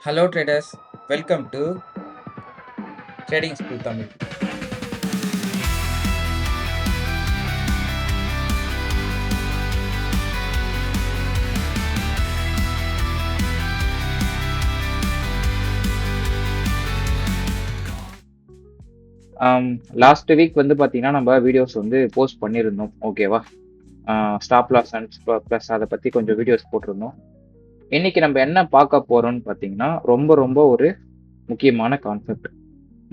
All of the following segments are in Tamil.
Hello traders, welcome to Trading School Tamil. Last week வந்து பார்த்தீங்கன்னா நம்ம வீடியோஸ் வந்து போஸ்ட் பண்ணியிருந்தோம். ஓகேவா? ஸ்டாப் லாஸ் அண்ட் ப்ளஸ் அதை பற்றி கொஞ்சம் வீடியோஸ் போட்டிருந்தோம். இன்னைக்கு நம்ம என்ன பார்க்க போறோம்னு பார்த்தீங்கன்னா ரொம்ப ரொம்ப ஒரு முக்கியமான கான்செப்ட்.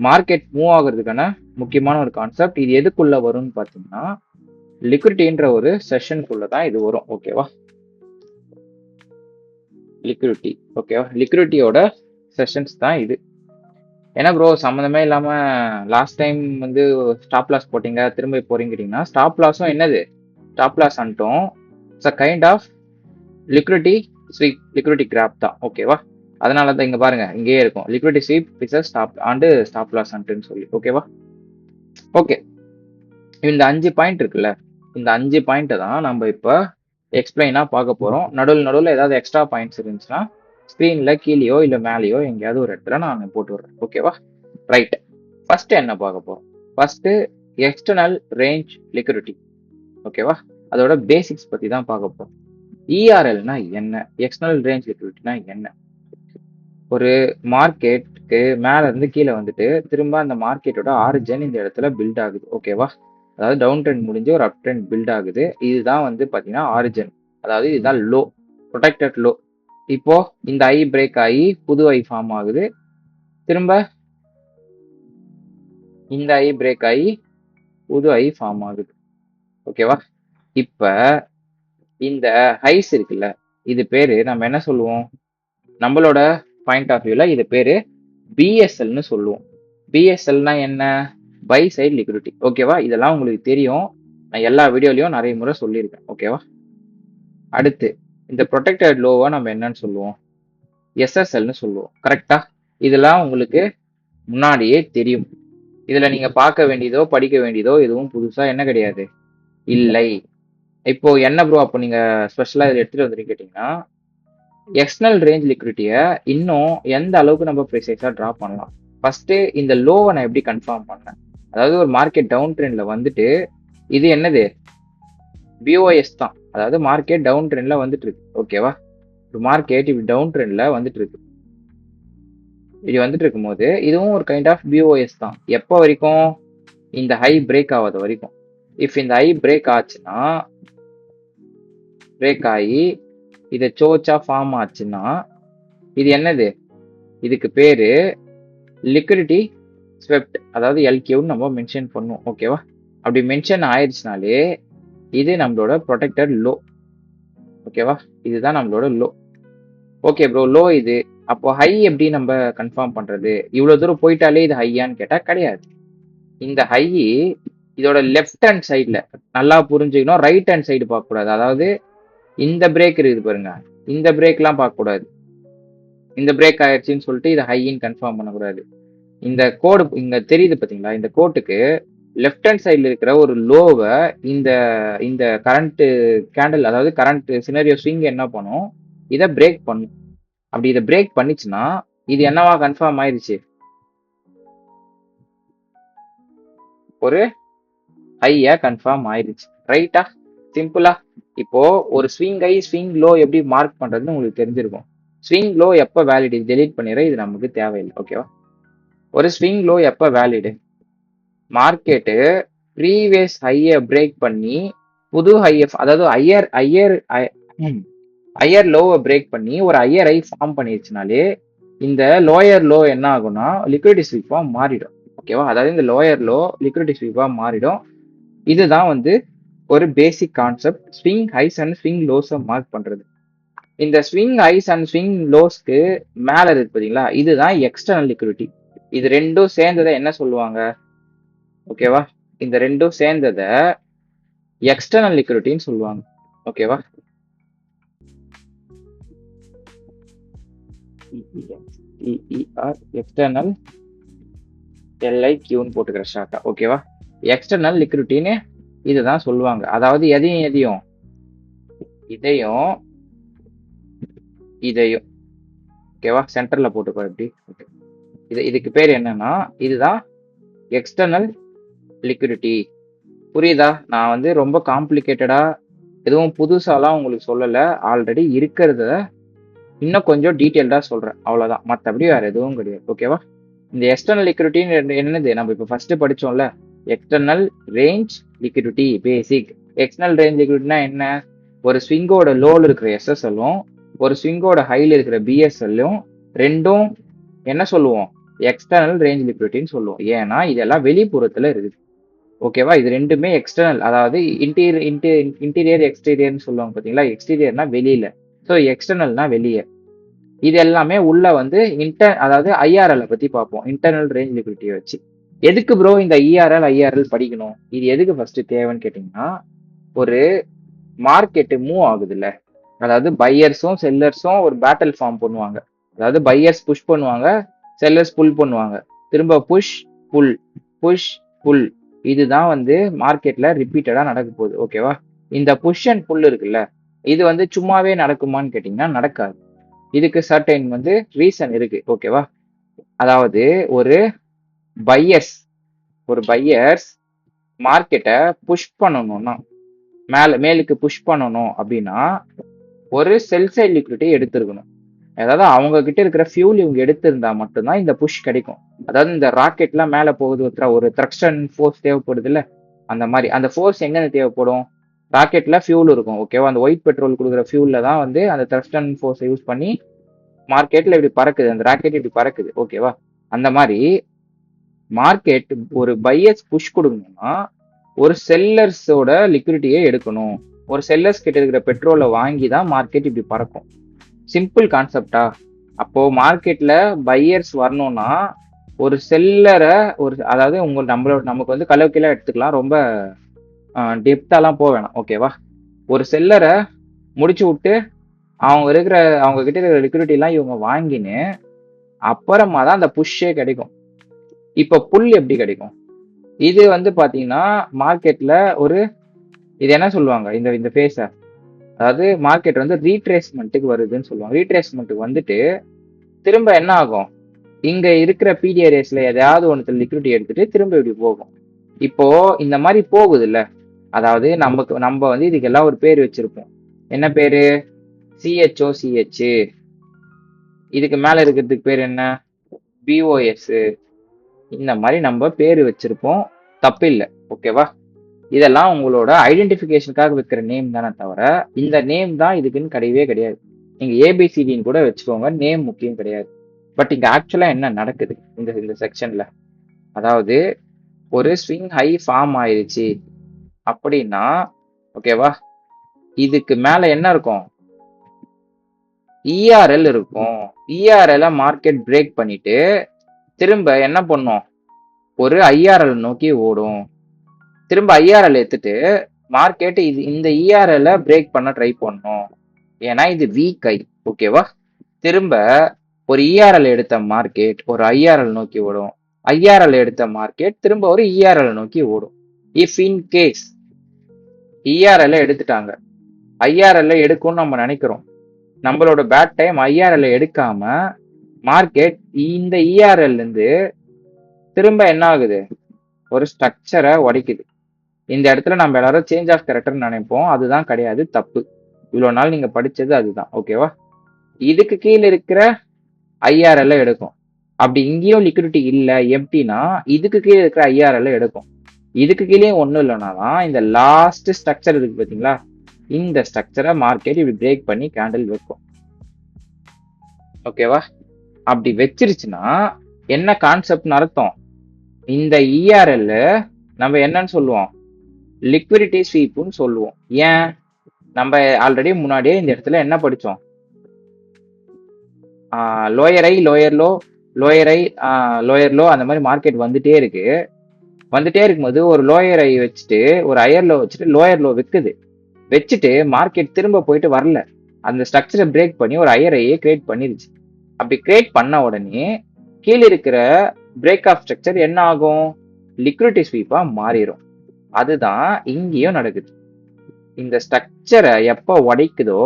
மார்க்கெட் மூவ் ஆகுறதுக்கான முக்கியமான ஒரு கான்செப்ட். இது எதுக்குள்ள வரும்னு பார்த்தீங்கன்னா லிக்விடிட்டின்ற ஒரு செஷனுக்குள்ள தான் இது வரும். ஓகேவா? லிக்விடிட்டி. ஓகேவா? லிக்விடிட்டியோட செஷன்ஸ் தான் இது. ஏன்னா ப்ரோ சம்மந்தமே இல்லாம லாஸ்ட் டைம் வந்து ஸ்டாப் லாஸ் போட்டீங்க திரும்ப போறீங்கன்னா ஸ்டாப் லாஸும் என்னது ஸ்டாப் லாஸ் அன்ட்டும் it's a kind of liquidity sweep liquidity grab தான். ஓகேவா? அதனால தான் இங்க பாருங்க இங்கேயே இருக்கும் liquidity sweep is stop hunt stop loss அன்ட்டுன்னு சொல்லி. ஓகேவா? ஓகே, இந்த 5 பாயிண்ட் இருக்குல்ல, இந்த 5 பாயிண்ட்டை தான் நம்ம இப்போ எக்ஸ்பிளைனா பார்க்க போறோம். நடுவில் ஏதாவது எக்ஸ்ட்ரா பாயிண்ட்ஸ் இருந்துச்சுன்னா ஸ்க்ரீன்ல கீழேயோ இல்லை மேலேயோ எங்கேயாவது ஒரு இடத்துல நான் போட்டு விடுறேன். ஓகேவா? ரைட். ஃபர்ஸ்ட் என்ன பார்க்க போறோம்? First external range liquidity. ஓகேவா? அதோட பேசிக்ஸ் பத்தி தான் பார்க்க போறோம். இஆர்எல்னா என்ன, எக்ஸ்டர்னல் ரேஞ்ச் லிக்விடிட்டினா என்ன? ஒரு மார்க்கெட்டுக்கு மேல இருந்து கீழே வந்துட்டு திரும்ப அந்த மார்க்கெட்டோட ஆரிஜின் இந்த இடத்துல பில்ட் ஆகுது. ஓகேவா? அதாவது டவுன் ட்ரெண்ட் முடிஞ்சு ஒரு அப் ட்ரெண்ட் பில்ட் ஆகுது. இதுதான் வந்து பாத்தீங்கன்னா ஆரிஜின், அதாவது இதுதான் லோ, ப்ரொடெக்டட் லோ. இப்போ இந்த ஐ பிரேக் ஆகி புது ஐ ஃபார்ம் ஆகுது. திரும்ப இந்த ஐ பிரேக் ஆகி புது ஐ ஃபார்ம் ஆகுது. ஓகேவா? இப்ப இந்த ஹைஸ் இருக்குல்ல, இது பேரு நம்ம என்ன சொல்லுவோம்? நம்மளோட பாயிண்ட் ஆஃப் வியூல இது பேரு பிஎஸ்எல்னு சொல்லுவோம். பிஎஸ்எல்னா என்ன? By side liquidity. ஓகேவா? இதெல்லாம் உங்களுக்கு தெரியும், நான் எல்லா வீடியோலயும் நிறைய முறை சொல்லியிருக்கேன். ஓகேவா? அடுத்து இந்த ப்ரொடெக்டட் லோவை நம்ம என்னன்னு சொல்லுவோம்? எஸ்எஸ்எல்னு சொல்லுவோம். கரெக்டா? இதெல்லாம் உங்களுக்கு முன்னாடியே தெரியும். இதுல நீங்க பார்க்க வேண்டியதோ படிக்க வேண்டியதோ எதுவும் புதுசா என்ன கிடையாது, இல்லை. இப்போ என்ன ப்ரோ அப்போ நீங்க ஸ்பெஷலா இதை எடுத்துட்டு வந்துட்டு கேட்டீங்கன்னா, எக்ஸ்டர்னல் ரேஞ்ச் லிக்விடிட்டியை இன்னும் எந்த அளவுக்கு நம்ம ப்ரிசைஸா டிரா பண்ணலாம். ஃபர்ஸ்ட் இந்த லோவை நான் எப்படி கன்ஃபார்ம் பண்ணேன்? அதாவது ஒரு மார்க்கெட் டவுன் ட்ரெண்ட்ல வந்துட்டு இது என்னது, பிஓஎஸ் தான். அதாவது மார்க்கெட் டவுன் ட்ரெண்ட்ல வந்துட்டு இருக்கு. ஓகேவா? ஒரு மார்க்கெட் இப்படி டவுன் ட்ரெண்ட்ல வந்துட்டு இருக்கு. இப்படி வந்துட்டு இருக்கும்போது இதுவும் ஒரு கைண்ட் ஆஃப் பிஓஎஸ் தான். எப்போ வரைக்கும்? இந்த ஹை பிரேக் ஆகாத வரைக்கும். இஃப் இந்த ஹை பிரேக் ஆச்சுன்னா, பிரேக் ஆகி இதை சோச்சா ஃபார்ம் ஆச்சுன்னா இது என்னது? இதுக்கு பேரு லிக்விடிட்டி ஸ்வெப்ட், அதாவது எல்கியூன்னு நம்ம மென்ஷன் பண்ணுவோம். ஓகேவா? அப்படி மென்ஷன் ஆயிடுச்சுனாலே இது நம்மளோட ப்ரொடெக்டட் லோ. ஓகேவா? இதுதான் நம்மளோட லோ. ஓகே ப்ரோ, லோ இது. அப்போ ஹை எப்படி நம்ம கன்ஃபார்ம் பண்றது? இவ்வளவு தூரம் போயிட்டாலே இது ஹையான்னு கேட்டா கிடையாது. இந்த ஹை இதோட லெஃப்ட் ஹேண்ட் சைட்ல நல்லா புரிஞ்சுக்கணும், ரைட் ஹேண்ட் சைடு பார்க்க கூடாது. அதாவது இந்த பிரேக் இருக்குது பாருங்க, இந்த பிரேக்லாம் பார்க்க கூடாது. இந்த பிரேக் ஆயிடுச்சுன்னு சொல்லிட்டு இதை ஹைன்னு கன்ஃபார்ம் பண்ணக்கூடாது. இந்த கோடு இங்க தெரியுது பாத்தீங்களா? இந்த கோட்டுக்கு லெஃப்ட் ஹேண்ட் சைட்ல இருக்கிற ஒரு லோவை இந்த இந்த கரண்ட் கேண்டில், அதாவது கரண்ட் சினரியோ ஸ்விங் என்ன பண்ணும், இதை பிரேக் பண்ணும். அப்படி இதை பிரேக் பண்ணிச்சுன்னா இது என்னவா கன்ஃபார்ம் ஆயிருச்சு? ஒரு ஹையா கன்ஃபார்ம் ஆயிருச்சு. ரைட்டா? சிம்பிளா. இப்போ ஒரு ஸ்விங் ஹை ஸ்விங் லோ எப்படி மார்க் பண்றதுன்னு உங்களுக்கு தெரிஞ்சிருக்கும். ஸ்விங் லோ எப்போ வேலிட், டெலீட் பண்ணிடுற, இது நமக்கு தேவையில்லை. ஓகேவா? ஒரு ஸ்விங் லோ எப்போ வேலிடு? மார்க்கெட்டு ப்ரீவியஸ் ஹையை பிரேக் பண்ணி புது ஹையை, அதாவது ஹையர் லோவை பிரேக் பண்ணி ஒரு ஹையர் ஹை ஃபார்ம் பண்ணிருச்சுனாலே இந்த லோயர் லோ என்ன ஆகும்னா லிக்விடிட்டி ஸ்வீப்பா மாறிடும். ஓகேவா? அதாவது இந்த லோயர் லோ லிக்விடிட்டி ஸ்வீப்பா மாறிடும். இதுதான் வந்து ஒரு basic concept, swing highs and swing லோஸை மார்க் பண்றது. இந்த ஸ்விங் ஹைஸ் அண்ட் ஸ்விங் லோஸ்க்கு மேல இருக்கு பாத்தீங்களா, இதுதான் எக்ஸ்டர்னல் லிக்விடிட்டி. இது ரெண்டும் சேர்ந்ததை என்ன சொல்லுவாங்க? ஓகேவா? இந்த ரெண்டும் சேர்ந்ததை எக்ஸ்டர்னல் லிக்விடிட்டின்னு சொல்லுவாங்க. ஓகேவா? எக்ஸ்டர்னல் எல்ஐக்யூன்னு போட்டுக்கிற ஷார்ட்டா. ஓகேவா? எக்ஸ்டர்னல் லிக்விடிட்டின்னு இதுதான் சொல்லுவாங்க. அதாவது இதையும் இதையும் ஓகேவா? சென்டர்ல போட்டுக்கோ இப்படி. ஓகே. இதுக்கு பேர் என்னன்னா, இதுதான் எக்ஸ்டர்னல் லிக்விடிட்டி. புரியுதா? நான் வந்து ரொம்ப காம்ப்ளிகேட்டடா எதுவும் புதுசாலாம் உங்களுக்கு சொல்லல. ஆல்ரெடி இருக்கிறத இன்னும் கொஞ்சம் டீட்டெயில்டா சொல்றேன். அவ்வளவுதான். மத்தபடி வேற எதுவும் கிடையாது. ஓகேவா? இந்த எக்ஸ்டர்னல் லிக்விடிட்டி என்னது? நம்ம இப்ப ஃபர்ஸ்ட் படிச்சோம்ல. எக்ஸ்டர்னல் ரேஞ்ச் லிக்விடிட்டி பேசிக். எக்ஸ்டர்னல் ரேஞ்ச் லிக்விடிட்டினா என்ன? ஒரு ஸ்விங்கோட லோல இருக்கிற எஸ்எஸ்எல்லும் ஒரு ஸ்விங்கோட ஹைல இருக்கிற பிஎஸ்எல்லும் ரெண்டும் என்ன சொல்லுவோம்? எக்ஸ்டர்னல் ரேஞ்ச் லிக்விடிட்டின்னு சொல்லுவோம். ஏன்னா இதெல்லாம் வெளிப்புறத்துல இருக்குது. ஓகேவா? இது ரெண்டுமே எக்ஸ்டர்னல், அதாவது இன்டீரியர் எக்ஸ்டீரியர்னு சொல்லுவாங்க பாத்தீங்களா? எக்ஸ்டீரியர்னா வெளியில, ஸோ எக்ஸ்டர்னல்னா வெளியே. இது எல்லாமே உள்ள வந்து அதாவது ஐஆர்எல் பத்தி பார்ப்போம். இன்டர்னல் ரேஞ்ச் லிக்விடிட்டியை வச்சு. எதுக்கு ப்ரோ இந்த ஐஆர்எல் படிக்கணும்? இது எதுக்கு ஃபர்ஸ்ட் தேவைன்னு கேட்டீங்கன்னா, ஒரு மார்க்கெட் மூவ் ஆகுது இல்ல, அதாவது பையர்ஸும் செல்லர்ஸும் ஒரு பேட்டில் ஃபார்ம் பண்ணுவாங்க. அதாவது பையர்ஸ் புஷ் பண்ணுவாங்க, செல்லர்ஸ் புல் பண்ணுவாங்க. திரும்ப புஷ் புல், புஷ் புல். இதுதான் வந்து மார்க்கெட்ல ரிப்பீட்டடா நடக்க போகுது. ஓகேவா? இந்த புஷ் அண்ட் புல் இருக்குல்ல, இது வந்து சும்மாவே நடக்குமான்னு கேட்டீங்கன்னா நடக்காது. இதுக்கு சர்டைன் வந்து ரீசன் இருக்கு. ஓகேவா? அதாவது ஒரு பையர்ஸ் மார்க்கெட்டை புஷ் பண்ணணும்னா, மேலுக்கு புஷ் பண்ணணும் அப்படின்னா ஒரு செல் சைட் லிக்விடிட்டி எடுத்திருக்கணும். அதாவது அவங்க கிட்ட இருக்கிற ஃபியூல் இவங்க எடுத்திருந்தா மட்டும்தான் இந்த புஷ் கிடைக்கும். அதாவது இந்த ராக்கெட்லாம் மேல போகுது, ஒரு த்ரக்ஷன் ஃபோர்ஸ் தேவைப்படுது இல்ல, அந்த மாதிரி அந்த ஃபோர்ஸ் எங்க தேவைப்படும்? ராக்கெட்ல ஃபியூல் இருக்கும். ஓகேவா? அந்த ஒயிட் பெட்ரோல் கொடுக்குற ஃபியூல்ல தான் வந்து அந்த த்ரக்ஷன் ஃபோர்ஸை யூஸ் பண்ணி மார்க்கெட்ல இப்படி பறக்குது, அந்த ராக்கெட் இப்படி பறக்குது. ஓகேவா? அந்த மாதிரி மார்க்கெட் ஒரு பையர்ஸ் புஷ் கொடுக்கணும்னா ஒரு செல்லர்ஸோட லிக்விடிட்டியை எடுக்கணும். ஒரு செல்லர்ஸ் கிட்ட இருக்கிற பெட்ரோலை வாங்கி தான் மார்க்கெட் இப்படி பறக்கும். சிம்பிள் கான்செப்டா? அப்போ மார்க்கெட்ல பையர்ஸ் வரணும்னா ஒரு செல்லரை அதாவது நமக்கு வந்து கலவைக்கெல்லாம் எடுத்துக்கலாம், ரொம்ப டெப்தாலாம் போக வேணாம். ஓகேவா? ஒரு செல்லரை முடிச்சு விட்டு அவங்க கிட்ட இருக்கிற லிக்விடிட்டி எல்லாம் இவங்க வாங்கின்னு அப்புறமா தான் அந்த புஷ்ஷே கிடைக்கும். இப்ப புல் எப்படி கிடைக்கும்? இது வந்து பாத்தீங்கன்னா மார்க்கெட்ல இது என்ன சொல்லுவாங்க இந்த ஃபேஸ, அதாவது மார்க்கெட் வந்து ரீட்ரேஸ்மெண்ட்டுக்கு வருதுன்னு சொல்லுவாங்க. ரீட்ரேஸ்மெண்ட்டுக்கு வந்துட்டு திரும்ப என்ன ஆகும்? இங்க இருக்கிற பிடிஆர்எஸ்ல எதையாவது ஒன்று லிக்விடிட்டி எடுத்துட்டு திரும்ப இப்படி போகும். இப்போ இந்த மாதிரி போகுது இல்ல, அதாவது நம்ம வந்து இதுக்கெல்லாம் ஒரு பேர் வச்சிருப்போம். என்ன பேரு? சிஹெச். இதுக்கு மேல இருக்கிறதுக்கு பேர் என்ன? பிஓஎஸ். இந்த மாதிரி நம்ம பேரு வச்சிருப்போம். தப்பு இல்லை. ஓகேவா? இதெல்லாம் உங்களோட ஐடென்டிபிகேஷனுக்காக வைக்கிற நேம் தானே தவிர இந்த நேம் தான் இதுக்குன்னு கிடையவே கிடையாது. நீங்க ஏபிசிடின்னு கூட வச்சுக்கோங்க, நேம் முக்கியம் கிடையாது. பட் இங்க ஆக்சுவலா என்ன நடக்குது இந்த செக்ஷன்ல? அதாவது ஒரு ஸ்விங் ஹை ஃபார்ம் ஆயிருச்சு அப்படின்னா, ஓகேவா, இதுக்கு மேல என்ன இருக்கும்? இஆர்எல் இருக்கும். இஆர்எல் மார்க்கெட் பிரேக் பண்ணிட்டு திரும்ப என்ன பண்ணும்? ஒரு ஐஆர்எல் நோக்கி ஓடும். திரும்ப ஐஆர்எல் எடுத்துட்டு மார்க்கெட் இந்த இஆர்எல் பிரேக் பண்ண ட்ரை பண்ணும். ஏன்னா இது வீக் ஐ. ஓகேவா? திரும்ப ஒரு இஆர்எல் எடுத்த மார்க்கெட் ஒரு ஐஆர்எல் நோக்கி ஓடும். ஐஆர்எல் எடுத்த மார்க்கெட் திரும்ப ஒரு இஆர்எல் நோக்கி ஓடும். இஃப் இன் கேஸ் இஆர்எல் எடுத்துட்டாங்க, ஐஆர்எல் எடுக்கும்னு நம்ம நினைக்கிறோம். நம்மளோட பேட் டைம் ஐஆர்எல் எடுக்காம மார்க்கெட் இந்த இஆர்எல் இருந்து திரும்ப என்ன ஆகுது? ஒரு ஸ்ட்ரக்சரை உடைக்குது. இந்த இடத்துல நம்ம எல்லாரும் சேஞ்ச் ஆஃப் கேரக்டர்னு நினைப்போம். அதுதான் கிடையாது, தப்பு. இவ்வளவு நாள் நீங்க படிச்சது அதுதான். ஓகேவா? இதுக்கு கீழே இருக்கிற ஐஆர்எல் எடுக்கும். அப்படி இங்கேயும் லிக்விடிட்டி இல்ல, எம்டினா இதுக்கு கீழே இருக்கிற ஐஆர்எல் எடுக்கும். இதுக்கு கீழே ஒண்ணும் இல்லைனாதான் இந்த லாஸ்ட் ஸ்ட்ரக்சர் இருக்கு பாத்தீங்களா, இந்த ஸ்ட்ரக்சரை மார்க்கெட் இப்படி பிரேக் பண்ணி கேண்டில் வைக்கும். ஓகேவா? அப்படி வச்சிருச்சுன்னா என்ன கான்செப்ட்னு அர்த்தம்? இந்த இஆர்எல் நம்ம என்னன்னு சொல்லுவோம்? லிக்விடிட்டி ஸ்வீப்னு சொல்லுவோம். ஏன்? நம்ம ஆல்ரெடி முன்னாடியே இந்த இடத்துல என்ன படிச்சோம்? லோயர் ஐ லோயர் லோ, லோயர் ஐ லோயர் லோ, அந்த மாதிரி மார்க்கெட் வந்துட்டே இருக்கும்போது ஒரு லோயர் ஐ வச்சுட்டு ஒரு ஹையர் லோ வச்சுட்டு லோயர் லோ வச்சுட்டு மார்க்கெட் திரும்ப போயிட்டு வரல, அந்த ஸ்ட்ரக்சரை பிரேக் பண்ணி ஒரு ஹையர் ஐயை கிரியேட் பண்ணிருச்சு. அப்படி கிரியேட் பண்ண உடனே கீழே இருக்கிற பிரேக் ஆஃப் ஸ்ட்ரக்சர் என்ன ஆகும்? லிக்விடிட்டி ஸ்வீப்பா மாறிடும். அதுதான் இங்கேயும் நடக்குது. இந்த ஸ்ட்ரக்சரை எப்ப உடைக்குதோ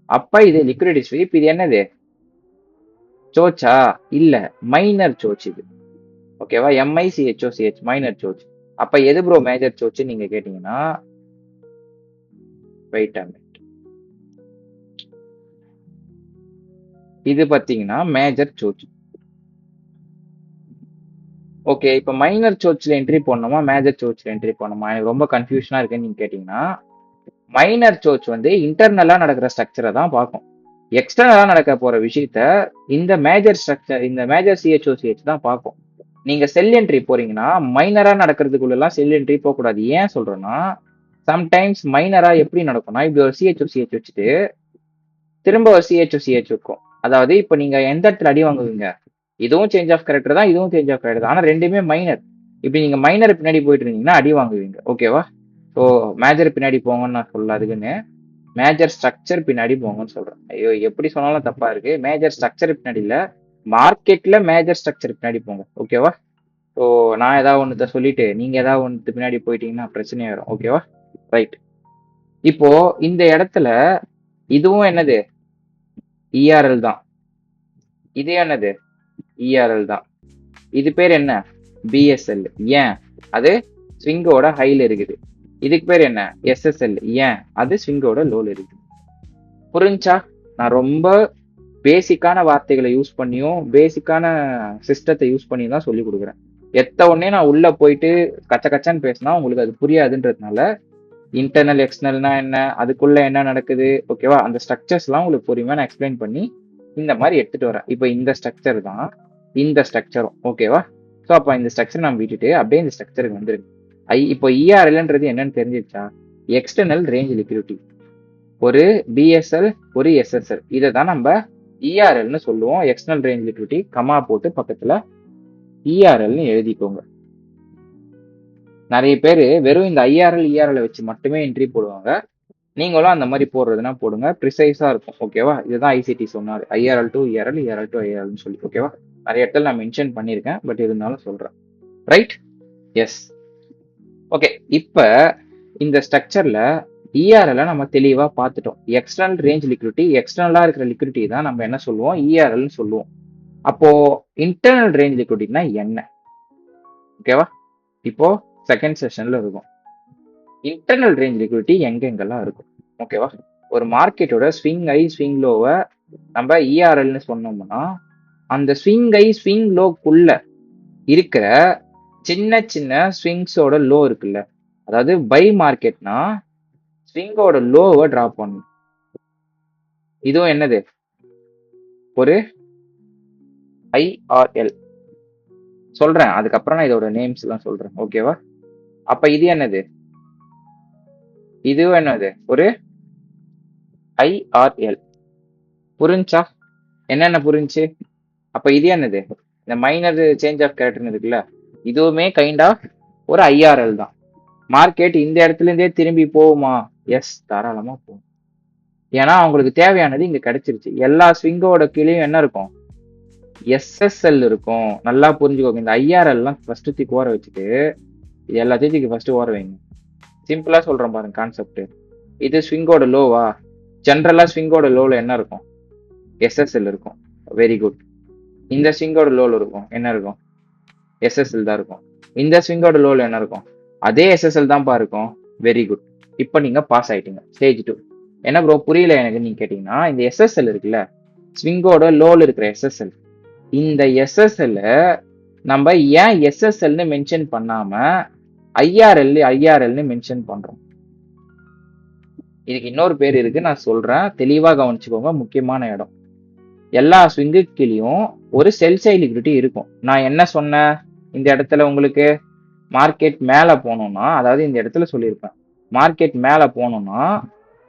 அப்ப இது லிக்விடிட்டி ஸ்வீப். இது என்னது? சோச்சா இல்ல, மைனர் சோச் இது. ஓகேவா? MICHOCH minor சோச். அப்ப எது ப்ரோ மேஜர் சோச் நீங்க கேட்டீங்கன்னா, வெயிட் a minute. இது பாத்தீங்கன்னா மேஜர் சோச். ஓகே, இப்ப மைனர் சோச்ல என்ட்ரி பண்ணணுமா மேஜர் சோச்ல என்ட்ரி பண்ணணுமா? எனக்கு ரொம்ப கன்ஃபியூஷனா இருக்குன்னு நீங்க கேட்டீங்கன்னா, மைனர் சோச் வந்து இன்டர்னலா நடக்கிற ஸ்ட்ரக்சரை தான் பார்க்கும். எக்ஸ்டர்னலா நடக்க போற விஷயத்த இந்த மேஜர் ஸ்ட்ரக்சர், இந்த மேஜர் CHOCH தான் பார்க்கும். நீங்க செல் என்ட்ரி போறீங்கன்னா மைனரா நடக்கிறதுக்குள்ள எல்லாம் செல் என்ட்ரி போக கூடாது. ஏன் சொல்றேன்னா, சம்டைம்ஸ் மைனரா எப்படி நடக்கும்னா, இப்படி ஒரு CHOCH வச்சுட்டு திரும்ப ஒரு CHOCH இருக்கும். அதாவது இப்ப நீங்க எந்த இடத்துல அடி வாங்குவீங்க, இதுவும் சேஞ்ச் ஆஃப் கேரக்டர் தான், இதுவும் சேஞ்ச் ஆஃப் கேரக்டர் தான், ஆனா ரெண்டுமே மைனர். இப்படி நீங்க மைனர் பின்னாடி போயிட்டு இருந்தீங்கன்னா அடி வாங்குவீங்க. ஓகேவா? ஸோ மேஜர் பின்னாடி போங்கன்னு நான் சொல்லல, அதுக்குன்னு மேஜர் ஸ்ட்ரக்சர் பின்னாடி போங்கன்னு சொல்றேன். ஐயோ, எப்படி சொன்னாலும் தப்பா இருக்கு. மேஜர் ஸ்ட்ரக்சர் பின்னாடி இல்ல, மார்க்கெட்ல மேஜர் ஸ்ட்ரக்சர் பின்னாடி போங்க. ஓகேவா? ஸோ நான் ஏதாவது ஒன்றத்தை சொல்லிட்டு நீங்க ஏதாவது ஒன்று பின்னாடி போயிட்டீங்கன்னா பிரச்சனையாயிரும். ஓகேவா? ரைட். இப்போ இந்த இடத்துல இதுவும் என்னது, ERL தான். இது என்னது, ERL தான். இது பேர் என்ன, BSL. ஏன், அது ஸ்விங்கோட ஹைல இருக்குது. இதுக்கு பேர் என்ன, SSL. ஏன், அது ஸ்விங்கோட லோல இருக்குது. புரிஞ்சா? நான் ரொம்ப பேசிக்கான வார்த்தைகளை யூஸ் பண்ணியும் பேசிக்கான சிஸ்டத்தை யூஸ் பண்ணி தான் சொல்லி கொடுக்குறேன். எத்த உடனே நான் உள்ள போயிட்டு கச்ச கச்சான்னு பேசினா உங்களுக்கு அது புரியாதுன்றதுனால இன்டர்னல் எக்ஸ்டர்னல்னா என்ன, அதுக்குள்ள என்ன நடக்குது, ஓகேவா, அந்த ஸ்ட்ரக்சர்ஸ்லாம் உங்களுக்கு பொறுமையா நான் எக்ஸ்பிளைன் பண்ணி இந்த மாதிரி எடுத்துட்டு வரேன். இப்போ இந்த ஸ்ட்ரக்சர் தான் இந்த ஸ்ட்ரக்சரும். ஓகேவா? ஸோ அப்போ இந்த ஸ்ட்ரக்சர் நம்ம விட்டுட்டு அப்படியே இந்த ஸ்ட்ரக்சருக்கு வந்துருக்கு. இப்போ ERLன்றது என்னன்னு தெரிஞ்சிருச்சா? External range liquidity. ஒரு BSL, ஒரு SSL, இதை தான் நம்ம ERLன்னு சொல்லுவோம். எக்ஸ்டர்னல் ரேஞ்ச் லிக்விடிட்டி கமா போட்டு பக்கத்துல ERLன்னு எழுதிக்கோங்க. நிறைய பேர் வெறும் இந்த ERL வச்சு மட்டுமே என்ட்ரி போடுவாங்க. நீங்களும் அந்த மாதிரி போடுறதுனா போடுங்க, ப்ரிசைஸா இருக்கும். ஓகேவா? இதுதான் ICT சொன்னாரு, IRL to ERL, ERL to IRLன்னு சொல்லி. ஓகேவா? நிறைய இடத்துல நான் மென்ஷன் பண்ணியிருக்கேன், பட் இருந்தாலும் சொல்றேன். ரைட்? எஸ். ஓகே, இப்ப இந்த ஸ்ட்ரக்சர்ல ERL நம்ம தெளிவா பார்த்துட்டோம். எக்ஸ்டர்னல் ரேஞ்ச் லிக்விடிட்டி, எக்ஸ்டர்னலா இருக்கிற லிக்விடிட்டி தான் நம்ம என்ன சொல்லுவோம், ERLன்னு சொல்லுவோம். அப்போ இன்டர்னல் ரேஞ்ச் லிக்விடிட்டினா என்ன? ஓகேவா? இப்போ செகண்ட் செஷன்ல இருக்கும். இன்டர்னல் ரேஞ்ச் லிக்விடிட்டி எங்கெங்கெல்லாம் இருக்கும். ஓகேவா? ஒரு மார்க்கெட்டோட ஸ்விங் ஐ ஸ்விங் லோவை நம்ம ERLன்னு சொன்னோம்னா, அந்த ஸ்விங் ஐ ஸ்விங் லோக்குள்ள இருக்கிற சின்ன சின்ன ஸ்விங்ஸோட லோ இருக்குல்ல, அதாவது பை மார்க்கெட்னா ஸ்விங்கோட லோவை டிராப் பண்ணும். இதுவும் என்னது, ஒரு IRL சொல்றேன், அதுக்கப்புறம் நான் இதோட நேம்ஸ் எல்லாம் சொல்றேன். ஓகேவா? அப்ப இது என்னது, இதுவும் என்னது, ஒரு IRL. புரிஞ்சா? என்னென்ன புரிஞ்சு? அப்ப இது என்னது, இந்த மைனர் சேஞ்ச் ஆஃப் கேரக்டர் இருக்குல்ல, இதுவுமே கைண்ட் ஆஃப் ஒரு IRL தான். மார்க்கெட் இந்த இடத்துல இருந்தே திரும்பி போகுமா? எஸ், தாராளமா போகும். ஏன்னா அவங்களுக்கு தேவையானது இங்க கிடைச்சிருச்சு. எல்லா ஸ்விங்கோட கீழேயும் என்ன இருக்கும், SSL இருக்கும். நல்லா புரிஞ்சுக்கோங்க. இந்த IRL எல்லாம் ஃபர்ஸ்ட் தூக்கி ஓர வச்சுட்டு இது எல்லாத்தையும் தூக்கி ஃபர்ஸ்ட் ஓர வைங்க. சிம்பிளா சொல்றேன் பாருங்க கான்செப்ட். இது ஸ்விங்கோட லோவா? ஜென்ரலா ஸ்விங்கோட லோல என்ன இருக்கும், SSL இருக்கும். Very good. இந்த ஸ்விங்கோட லோல இருக்கும், என்ன இருக்கும், SSL தான் இருக்கும். இந்த ஸ்விங்கோட லோல என்ன இருக்கும், அதே SSL தான்ப்பா இருக்கும். Very good. இப்போ நீங்க பாஸ் ஆயிட்டீங்க ஸ்டேஜ் 2. என்ன ப்ரோ புரியல எனக்கு நீங்க கேட்டீங்கன்னா, இந்த SSL இருக்குல்ல, ஸ்விங்கோட லோல இருக்கிற SSL, இந்த SSL நம்ம ஏன் SSLன்னு மென்ஷன் பண்ணாம IRLன்னு மென்ஷன் பண்றோம்? இதுக்கு இன்னொரு பேர் இருக்கு, நான் சொல்றேன், தெளிவா கவனிச்சுக்கோங்க. முக்கியமான இடம். எல்லா ஸ்விங்கு கீழயும் ஒரு செல் சைடு லிக்விடிட்டி இருக்கும். நான் என்ன சொன்னேன் இந்த இடத்துல உங்களுக்கு, மார்க்கெட் மேல போனோம்னா, அதாவது இந்த இடத்துல சொல்லியிருப்பேன், மார்க்கெட் மேல போனோம்னா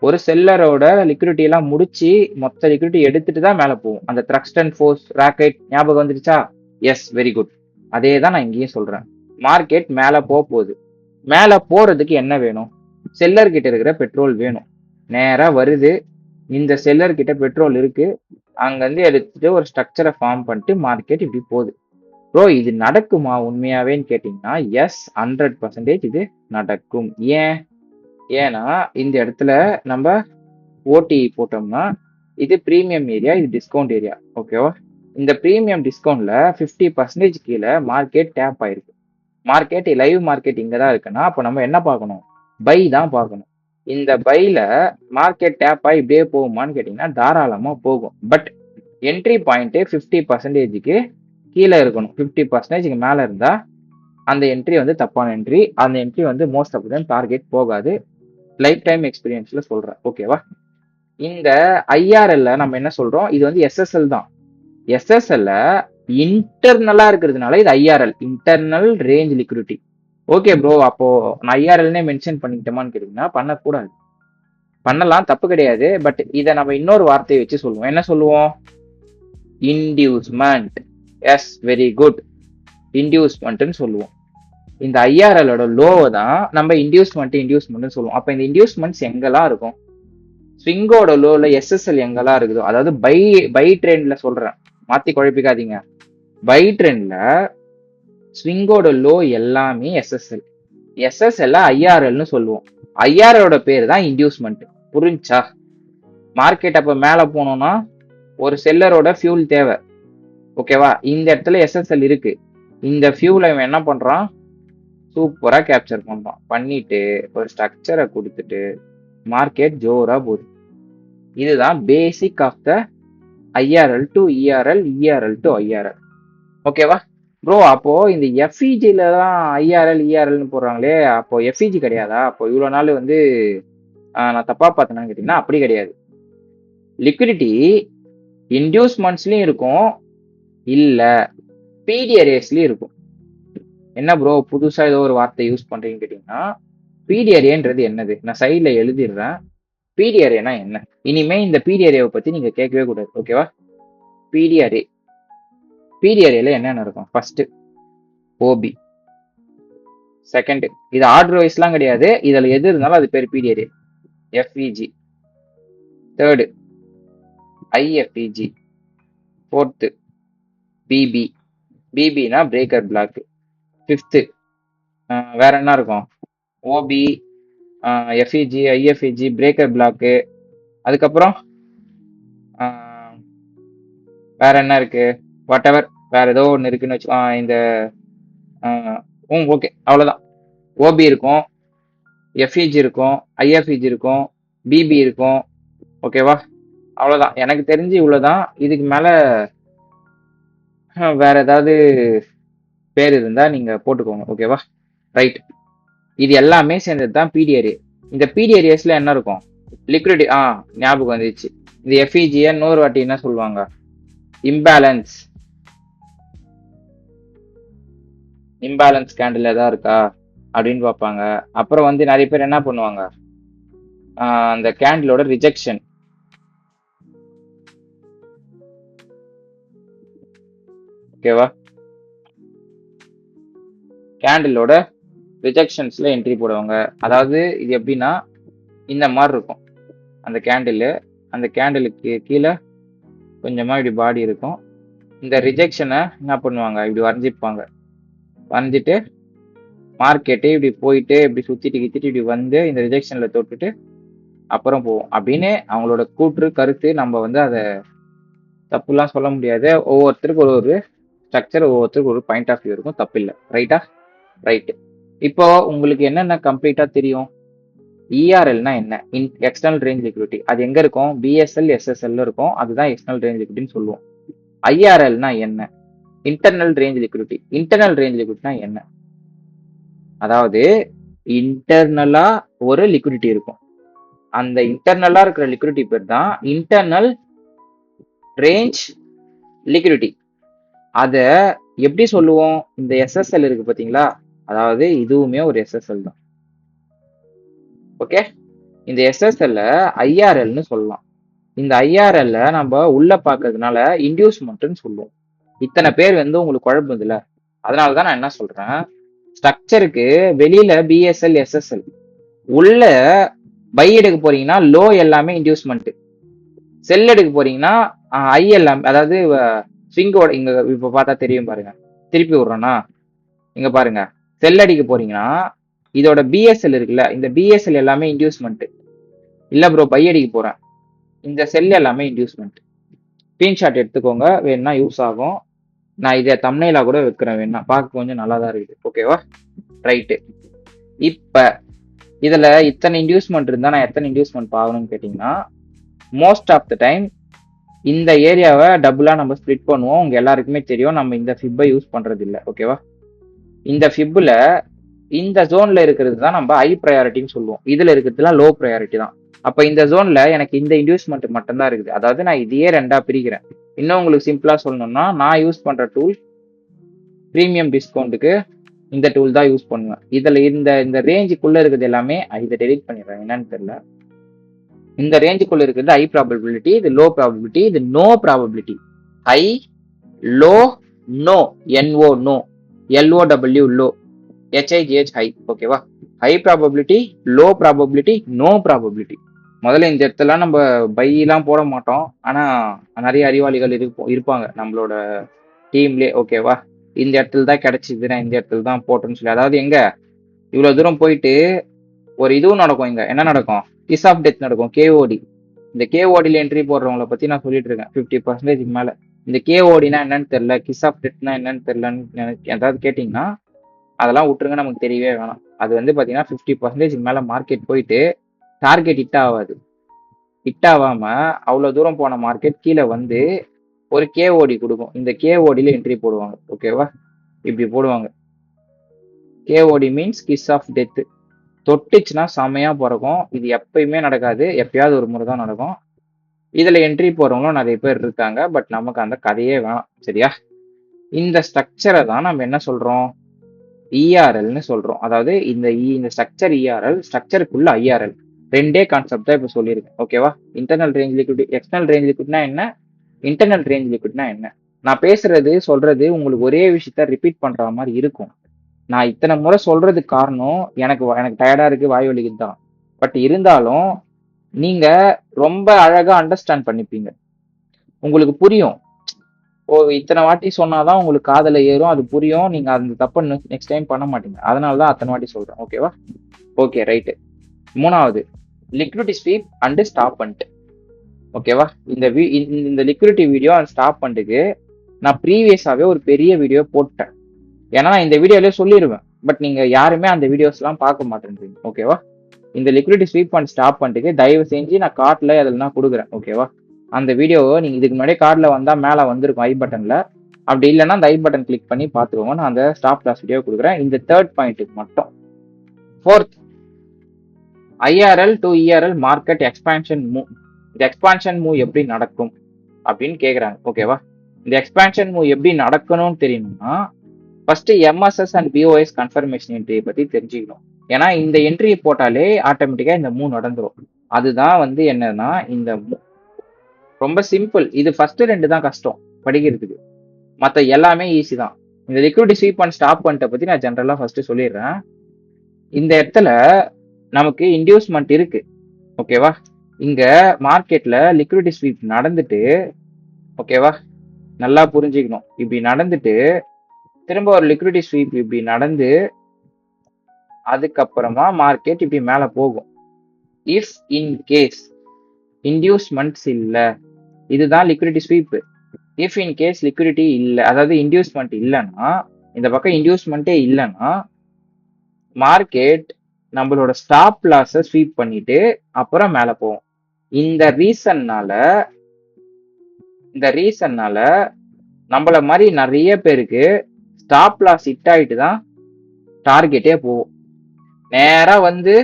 ஒரு செல்லரோட லிக்விடிட்டி எல்லாம் முடிச்சு மொத்த லிக்விடிட்டி எடுத்துட்டு தான் மேல போகும். அந்த த்ரஸ்ட் அண்ட் ஃபோர்ஸ் ராக்கெட் ஞாபகம் வந்துருச்சா? Yes, very good. அதே தான் நான் இங்கேயும் சொல்றேன். மார்க்கெட் மேல போகுது. மேல போறதுக்கு என்ன வேணும், செல்லர் கிட்ட இருக்கிற பெட்ரோல் வேணும். நேரா வருது, இந்த செல்லர் கிட்ட பெட்ரோல் இருக்கு, அங்கிருந்து எடுத்துட்டு ஒரு ஸ்ட்ரக்சரை ஃபார்ம் பண்ணிட்டு மார்க்கெட் இப்படி போகுது. ப்ரோ இது நடக்குமா உண்மையாவேன்னு கேட்டீங்கன்னா, எஸ், 100% இது நடக்கும். ஏன்னா இந்த இடத்துல நம்ம ஓடி போட்டோம்னா இது பிரீமியம் ஏரியா, இது டிஸ்கவுண்ட் ஏரியா. ஓகேவா? இந்த ப்ரீமியம் டிஸ்கவுண்ட்ல 50% கீழே மார்க்கெட் டேப் ஆயிருக்கு. மார்க்கெட் லைவ் மார்க்கெட் இங்க தான் இருக்குன்னா அப்போ நம்ம என்ன பார்க்கணும்? பை தான் பார்க்கணும். இந்த பைல மார்க்கெட் டேப் ஆகி இப்படியே போகுமான்னு கேட்டிங்கன்னா தாராளமாக போகும். பட் என்ட்ரி பாயிண்ட் 50%க்கு கீழே இருக்கணும். 50%க்கு மேலே இருந்தால் அந்த என்ட்ரி வந்து தப்பான என்ட்ரி. அந்த என்ட்ரி வந்து மோஸ்ட் ஆஃப் தெம் டார்கெட் போகாது. லைஃப் டைம் எக்ஸ்பீரியன்ஸில் சொல்கிறேன். ஓகேவா? இந்த ஐஆர்எல்ல நம்ம என்ன சொல்கிறோம்? இது வந்து எஸ்எஸ்எல் தான். எஸ்எஸ்எல்ல இன்டர்னலா இருக்கிறதுனால இது IRL, internal range liquidity. Okay bro, அப்போ நான் ஐஆர்எல்னே மென்ஷன் பண்ணிக்கிட்டோமான்னு கேட்டீங்கன்னா பண்ணக்கூடாது. பண்ணலாம், தப்பு கிடையாது. பட் இதை நம்ம இன்னொரு வார்த்தையை வச்சு சொல்லுவோம். என்ன சொல்லுவோம்? இன்டியூஸ்மெண்ட். Yes, very good. இன்டியூஸ்மெண்ட்னு சொல்லுவோம். இந்த ஐஆர்எலோட லோவை தான் நம்ம இன்டியூஸ்மெண்ட் சொல்லுவோம். அப்போ இந்த இன்டியூஸ்மெண்ட்ஸ் எங்கெல்லாம் இருக்கும்? ஸ்விங்கோட லோல எஸ்எஸ்எல் எங்கெல்லாம் இருக்குதோ, அதாவது பை ட்ரெண்ட்ல சொல்றேன், மாத்தி குழப்பிக்காதீங்க. பை ட்ரெண்ட்ல ஸ்விங்கோட லோ எல்லாமே எஸ்எஸ்எல். எஸ்எஸ்எல் ஐஆர்எல்னு சொல்லுவோம். ஐஆர்எலோட பேர் தான் இன்டியூஸ்மெண்ட். புரிஞ்சா? மார்க்கெட் அப்ப மேல போனோம்னா ஒரு செல்லரோட ஃபியூல் தேவை. ஓகேவா? இந்த இடத்துல எஸ்எஸ்எல் இருக்கு. இந்த ஃபியூலை இவன் என்ன பண்றான்? சூப்பரா கேப்சர் பண்றான். பண்ணிட்டு ஒரு ஸ்ட்ரக்சரை கொடுத்துட்டு மார்க்கெட் ஜோரா போகுது. இதுதான் basic of the IRL to ERL, ERL to IRL. ஓகேவா ப்ரோ? அப்போ இந்த எஃப்இஜில தான் ஐஆர்எல் இஆர்எல்னு போடுறாங்களே, அப்போ எஃப்இஜி கிடையாதா? அப்போ இவ்வளோ நாள் வந்து நான் தப்பா பார்த்தேன்னு கேட்டிங்கன்னா அப்படி கிடையாது. லிக்விடிட்டி இன்டியூஸ்மெண்ட்ஸ்லயும் இருக்கும், இல்ல பிடிஆர்ஏஸ்லயும் இருக்கும். என்ன ப்ரோ புதுசா ஏதோ ஒரு வார்த்தை யூஸ் பண்றீங்கன்னு கேட்டீங்கன்னா, பிடிஆர்ஏன்றது என்னது? நான் சைட்ல எழுதிடுறேன். பிடிஆர்ஏனா என்ன? இனிமே இந்த பிடிஆர்ஏவை பத்தி நீங்க கேட்கவே கூடாது. ஓகேவா? பிடிஆர்ஏ, பிடிஆர்ஏல என்னென்ன இருக்கும்? ஃபர்ஸ்ட் ஓபி, செகண்ட் இது ஆர்டர் வைஸ்லாம் கிடையாது, இதுல எது இருந்தாலும் அது பேர் PDRA. FEG, third IFEG, fourth BB, பிபினா பிரேக்கர் பிளாக், ஃபிஃப்த்து வேற என்ன இருக்கும்? OB, FEG, IFEG, breaker block. அதுக்கப்புறம் வேற என்ன இருக்கு? வாட் எவர், வேற ஏதோ ஒன்று இருக்குன்னு வச்சு இந்த ஓகே, அவ்வளோதான். ஓபி இருக்கும், எஃப்இஜி இருக்கும், ஐஎஃப்இஜி இருக்கும், பிபி இருக்கும். ஓகேவா? அவ்வளோதான். எனக்கு தெரிஞ்சு இவ்வளோதான். இதுக்கு மேல வேற ஏதாவது பேர் இருந்தா நீங்க போட்டுக்கோங்க. ஓகேவா? ரைட். இது எல்லாமே சேர்ந்தது தான் பிடிஆர்ஏ. இந்த பிடிஆர்ஏஸ்ல என்ன இருக்கும்? லிக்விடிட்டி. ஞாபகம் வந்துச்சு. இந்த எஃப்இஜியை இன்னொரு வாட்டி என்ன சொல்லுவாங்க? இம்பேலன்ஸ். இம்பேலன்ஸ் கேண்டில் ஏதா இருக்கா அப்படின்னு பார்ப்பாங்க. அப்புறம் வந்து நிறைய பேர் என்ன பண்ணுவாங்க? அந்த கேண்டிலோட ரிஜெக்ஷன். ஓகேவா? கேண்டிலோட ரிஜெக்ஷன்ஸ்ல என்ட்ரி போடுவாங்க. அதாவது இது எப்படின்னா இந்த மாதிரி இருக்கும் அந்த கேண்டில். அந்த கேண்டிலுக்கு கீழே கொஞ்சமா இப்படி பாடி இருக்கும். இந்த ரிஜெக்ஷனை என்ன பண்ணுவாங்க? இப்படி வரைஞ்சிப்பாங்க. வரைஞ்சிட்டு மார்க்கெட்டே இப்படி போயிட்டு இப்படி சுத்திட்டு கித்திட்டு இப்படி வந்து இந்த ரிஜெக்ஷன்ல தொட்டுட்டு அப்புறம் போவோம் அப்படின்னு அவங்களோட கூற்று கருத்து. நம்ம வந்து அதை தப்புலாம் சொல்ல முடியாது. ஒவ்வொருத்தருக்கு ஒரு ஸ்ட்ரக்சர், ஒவ்வொருத்தருக்கு ஒரு பாயிண்ட் ஆஃப் வியூ இருக்கும். தப்பு இல்லை. ரைட்டா? ரைட்டு. இப்போ உங்களுக்கு என்னென்ன கம்ப்ளீட்டா தெரியும்? இஆர்எல்னா என்ன? External range liquidity. அது எங்க இருக்கும்? பிஎஸ்எல், எஸ்எஸ்எல் இருக்கும். அதுதான் எக்ஸ்டர்னல் ரேஞ்ச் லிக்விடிட்டின்னு சொல்லுவோம். ஐஆர்எல்னா என்ன? Internal range liquidity. Internal range லிக்விடிட்டினா என்ன? அதாவது இன்டர்னலா ஒரு லிக்விடிட்டி இருக்கும். அந்த இன்டர்னலா இருக்கிற லிக்விடிட்டி பேர் தான் இன்டர்னல் ரேஞ்ச் லிக்விடிட்டி. அத எப்படி சொல்லுவோம்? இந்த எஸ்எஸ்எல் இருக்கு பாத்தீங்களா? அதாவது இதுவுமே ஒரு எஸ்எஸ்எல் தான். ஓகே, இந்த எஸ்எஸ்எல் ஐஆர்எல்னு சொல்லலாம். இந்த ஐஆர்எல்ல நம்ம உள்ள பாக்குறதுனால இன்டியூஸ்மெண்ட்னு சொல்லுவோம். இத்தனை பேர் வந்து உங்களுக்கு குழப்பம் இல்ல. அதனாலதான் நான் என்ன சொல்றேன், ஸ்ட்ரக்சருக்கு வெளியில பிஎஸ்எல், எஸ்எஸ்எல், உள்ள பை எடுக்க போறீங்கன்னா லோ எல்லாமே இன்டியூஸ்மெண்ட், செல் எடுக்க போறீங்கன்னா ஐ எல்லாமே, அதாவது ஸ்விங்கோட இங்க இப்ப பார்த்தா தெரியும் பாருங்க, திருப்பி விடுறோம்னா இங்க பாருங்க, செல் அடிக்க போறீங்கன்னா இதோட பிஎஸ்எல் இருக்குல்ல, இந்த பிஎஸ்எல் எல்லாமே இன்டியூஸ்மெண்ட். இல்ல ப்ரோ பை அடிக்க போறேன், இந்த செல் எல்லாமே இன்டியூஸ்மெண்ட். ஸ்க்ரீன்ஷாட் எடுத்துக்கோங்க, வேணும்னா யூஸ் ஆகும். நான் இதை தம்ப்நெயிலா கூட வைக்கிறேன், வேணா பார்க்க கொஞ்சம் நல்லா தான் இருக்குது. ஓகேவா? ரைட்டு. இப்ப இதுல இத்தனை இன்டியூஸ்மெண்ட் இருந்தா நான் எத்தனை இன்டியூஸ்மெண்ட் பார்க்கணும்னு கேட்டீங்கன்னா, மோஸ்ட் ஆஃப் த டைம் இந்த ஏரியாவை டபுளா நம்ம ஸ்ப்ளிட் பண்ணுவோம். உங்க எல்லாருக்குமே தெரியும், நம்ம இந்த ஃபிப்பை யூஸ் பண்றது இல்லை. ஓகேவா? இந்த ஃபிப்ல இந்த ஜோன்ல இருக்கிறது தான் நம்ம ஹை ப்ரையாரிட்டின்னு சொல்லுவோம். இதுல இருக்கிறதுலாம் லோ ப்ரையாரிட்டி தான். அப்ப இந்த ஜோன்ல எனக்கு இந்த இன்டியூஸ்மெண்ட் மட்டும்தான் இருக்குது. அதாவது நான் இதையே ரெண்டா பிரிக்கிறேன். இன்னும் உங்களுக்கு சிம்பிளா சொல்லணும்னா, நான் யூஸ் பண்ற டூல் ப்ரீமியம் டிஸ்கவுண்ட்டுக்கு இந்த டூல் தான் யூஸ் பண்ணுவேன். இதுல இந்த இந்த ரேஞ்சுக்குள்ள இருக்கிறது எல்லாமே இதை டெலிட் பண்ணிடுறேன், என்னன்னு தெரியல. இந்த ரேஞ்சுக்குள்ள இருக்கிறது ஹை ப்ராபபிலிட்டி, இது லோ ப்ராபபிலிட்டி, இது no probability. High, low, no, N O no, L O W low, H I G H high. ஓகேவா? High probability, low probability, no probability. முதல்ல இந்த இடத்துல நம்ம பையெல்லாம் போட மாட்டோம், ஆனா நிறைய அறிவாளிகள் இருப்பாங்க நம்மளோட டீம்லயே. ஓகேவா? இந்த இடத்துல தான் கிடைச்சிது, நான் இந்த இடத்துல தான் போட்டேன்னு சொல்லி. அதாவது எங்க இவ்வளவு தூரம் போயிட்டு ஒரு இதுவும் நடக்கும். இங்க என்ன நடக்கும்? கிஸ் ஆஃப் டெத் நடக்கும், கேஓடி. இந்த கேஓடியில் என்ட்ரி போடுறவங்கள பத்தி நான் சொல்லிட்டு இருக்கேன் 50% மேல. இந்த கேஓடினா என்னன்னு தெரியல, கிஸ் ஆஃப் டெத்னா என்னன்னு தெரியலன்னு ஏதாவது கேட்டீங்கன்னா அதெல்லாம் விட்டுருங்க, நமக்கு தெரியவே வேணாம். அது வந்து பாத்தீங்கன்னா 50% மேல மார்க்கெட் போயிட்டு டார்கெட் ஹிட் ஆகாது. ஹிட் ஆகாம அவ்வளவு தூரம் போன மார்க்கெட் கீழே வந்து ஒரு கேஓடி கொடுக்கும். இந்த கேஓடியில என்ட்ரி போடுவாங்க. ஓகேவா? இப்படி போடுவாங்க. KOD means kiss of death. தொட்டுச்சுன்னா செமையா பிறக்கும். இது எப்பயுமே நடக்காது, எப்பயாவது ஒரு முறை தான் நடக்கும். இதுல என்ட்ரி போறவங்களும் நிறைய பேர் இருக்காங்க. பட் நமக்கு அந்த கதையே வேணாம். சரியா? இந்த ஸ்ட்ரக்சரை தான் நம்ம என்ன சொல்றோம்? இஆர்எல்னு சொல்றோம். அதாவது இந்த ஸ்ட்ரக்சர் இஆர்எல், ஸ்ட்ரக்சருக்குள்ள ஐஆர்எல், ரெண்டே கான்செப்ட் தான் இப்ப சொல்லியிருக்கேன். ஓகேவா? Internal range liquidity, external range லிக்விட்னா என்ன, இன்டர்னல் ரேஞ்ச் லிக்விட்னா என்ன. நான் பேசுறது சொல்றது உங்களுக்கு ஒரே விஷயத்த ரிப்பீட் பண்ற மாதிரி இருக்கும். நான் இத்தனை முறை சொல்றதுக்கு காரணம் எனக்கு டயர்டா இருக்கு, வாய் வலிக்குது தான். பட் இருந்தாலும் நீங்க ரொம்ப அழகா அண்டர்ஸ்டாண்ட் பண்ணிப்பீங்க, உங்களுக்கு புரியும். இத்தனை வாட்டி சொன்னாதான் உங்களுக்கு காதல ஏறும், அது புரியும். நீங்க அந்த தப்ப நெக்ஸ்ட் டைம் பண்ண மாட்டீங்க. அதனாலதான் அத்தனை வாட்டி சொல்றேன். ஓகேவா? Okay, right. மூணாவது, லிக்விடிட்டி ஸ்வீப் அண்ட் ஸ்டாப் பண்ணிட்டு. ஓகேவா? இந்த லிக்விடிட்டி வீடியோ அண்ட் ஸ்டாப் பண்ணிட்டுக்கு நான் ப்ரீவியஸாவே ஒரு பெரிய வீடியோ போட்டேன். ஏன்னா நான் இந்த வீடியோலயே சொல்லிடுவேன், பட் நீங்க யாருமே அந்த வீடியோஸ் எல்லாம் பார்க்க மாட்டேன்றீங்க. ஓகேவா? இந்த லிக்விடிட்டி ஸ்வீப் அண்ட் ஸ்டாப் பண்ணிட்டுக்கு தயவு செஞ்சு நான் கார்ட்ல அதெல்லாம் கொடுக்குறேன். ஓகேவா? அந்த வீடியோவை நீங்க இதுக்கு முன்னாடியே கார்ட்ல வந்தா மேல வந்திருக்கும் ஐ பட்டன்ல. அப்படி இல்லைன்னா அந்த ஐ பட்டன் கிளிக் பண்ணி பார்த்துக்கோங்க. நான் அந்த ஸ்டாப் லாஸ் வீடியோ கொடுக்குறேன் இந்த தேர்ட் பாயிண்ட்டுக்கு மட்டும். Fourth, IRL to ERL market expansion move. இந்த எக்ஸ்பான்ஷன் மூவ் எப்படி நடக்கும் அப்படின்னு கேக்குறாங்க. ஓகேவா? இந்த எக்ஸ்பான்ஷன் மூவ் எப்படி நடக்கணும்னு தெரியணும்னா first MSS and BOS confirmation என்ட்ரியை பத்தி தெரிஞ்சுக்கணும். ஏன்னா இந்த என்ட்ரியை போட்டாலே ஆட்டோமேட்டிக்கா இந்த மூவ் நடந்துரும். அதுதான் வந்து என்னன்னா இந்த ரொம்ப சிம்பிள். இது ஃபர்ஸ்ட் ரெண்டு தான் கஷ்டம் படிக்கிறதுக்கு, மற்ற எல்லாமே ஈஸி தான். இந்த லிக்விடிட்டி ஸ்வீப் அண்ட் ஸ்டாப் பண்ணிட்ட பத்தி நான் ஜென்ரலா ஃபர்ஸ்ட் சொல்லிடுறேன். இந்த இடத்துல நமக்கு இன்டியூஸ்மெண்ட் இருக்கு. ஓகேவா? இங்க மார்க்கெட்ல லிக்விடிட்டி ஸ்வீப் நடந்துட்டு, ஓகேவா, நல்லா புரிஞ்சுக்கணும். இப்படி நடந்துட்டு திரும்ப ஒரு லிக்விடிட்டி ஸ்வீப் இப்படி நடந்து அதுக்கப்புறமா மார்க்கெட் இப்படி மேல போகும். இஃப் இன் கேஸ் இன்டியூஸ்மெண்ட்ஸ் இல்ல, இதுதான் liquidity sweep. If in case liquidity இல்ல, அதாவது இன்டியூஸ்மெண்ட் இல்லைன்னா, இந்த பக்கம் இன்டியூஸ்மெண்ட்டே இல்லைன்னா மார்க்கெட் நம்மளோட ஸ்டாப் லாஸை ஸ்வீப் பண்ணிட்டு அப்புறம் மேல போகும். இந்த ரீசன்னால நம்மள மாதிரி நிறைய பேருக்கு ஸ்டாப் லாஸ் ஹிட் ஆயிட்டு தான் டார்கெட்டே போகும். நேரா வந்து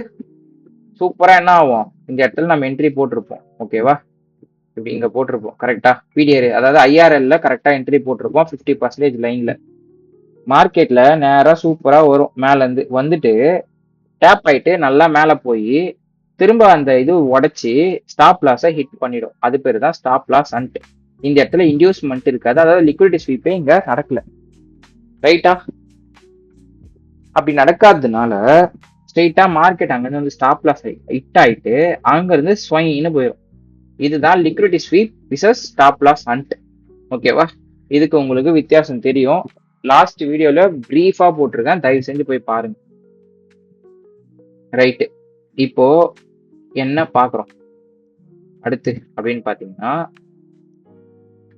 சூப்பரா என்ன ஆகும், இந்த இடத்துல நம்ம என்ட்ரி போட்டிருப்போம். ஓகேவா? இப்படி இங்க போட்டிருப்போம் கரெக்டா, பிடிஆர் அதாவது ஐஆர்எல்ல கரெக்டா என்ட்ரி போட்டிருப்போம் 50% லைன்ல. மார்க்கெட்ல நேரா சூப்பரா வரும், மேல இருந்து வந்துட்டு டேப் ஆயிட்டு நல்லா மேல போய் திரும்ப அந்த இது உடைச்சி ஸ்டாப் லாஸை ஹிட் பண்ணிடும். அது பேரு தான் ஸ்டாப் லாஸ் அண்ட். இந்த இடத்துல இன்டியூஸ்மெண்ட் இருக்காது, அதாவது லிக்விடிட்டி ஸ்வீப்பே இங்க நடக்கல. ரைட்டா? அப்படி நடக்காததுனால ஸ்ட்ரெயிட்டா மார்க்கெட் அங்கிருந்து வந்து ஸ்டாப் லாஸ் ஹிட் ஆயிட்டு அங்க இருந்து ஸ்வைன்னு போயிடும். இதுதான் liquidity sweep which is stop loss hunt. ஓகேவா? இதுக்கு உங்களுக்கு வித்தியாசம் தெரியும். லாஸ்ட் வீடியோல பிரீஃபா போட்டிருக்கேன், தயவு செஞ்சு போய் பாருங்க. ரைட்டு. இப்போ என்ன பாக்குறோம் அடுத்து அப்படின்னு பாத்தீங்கன்னா,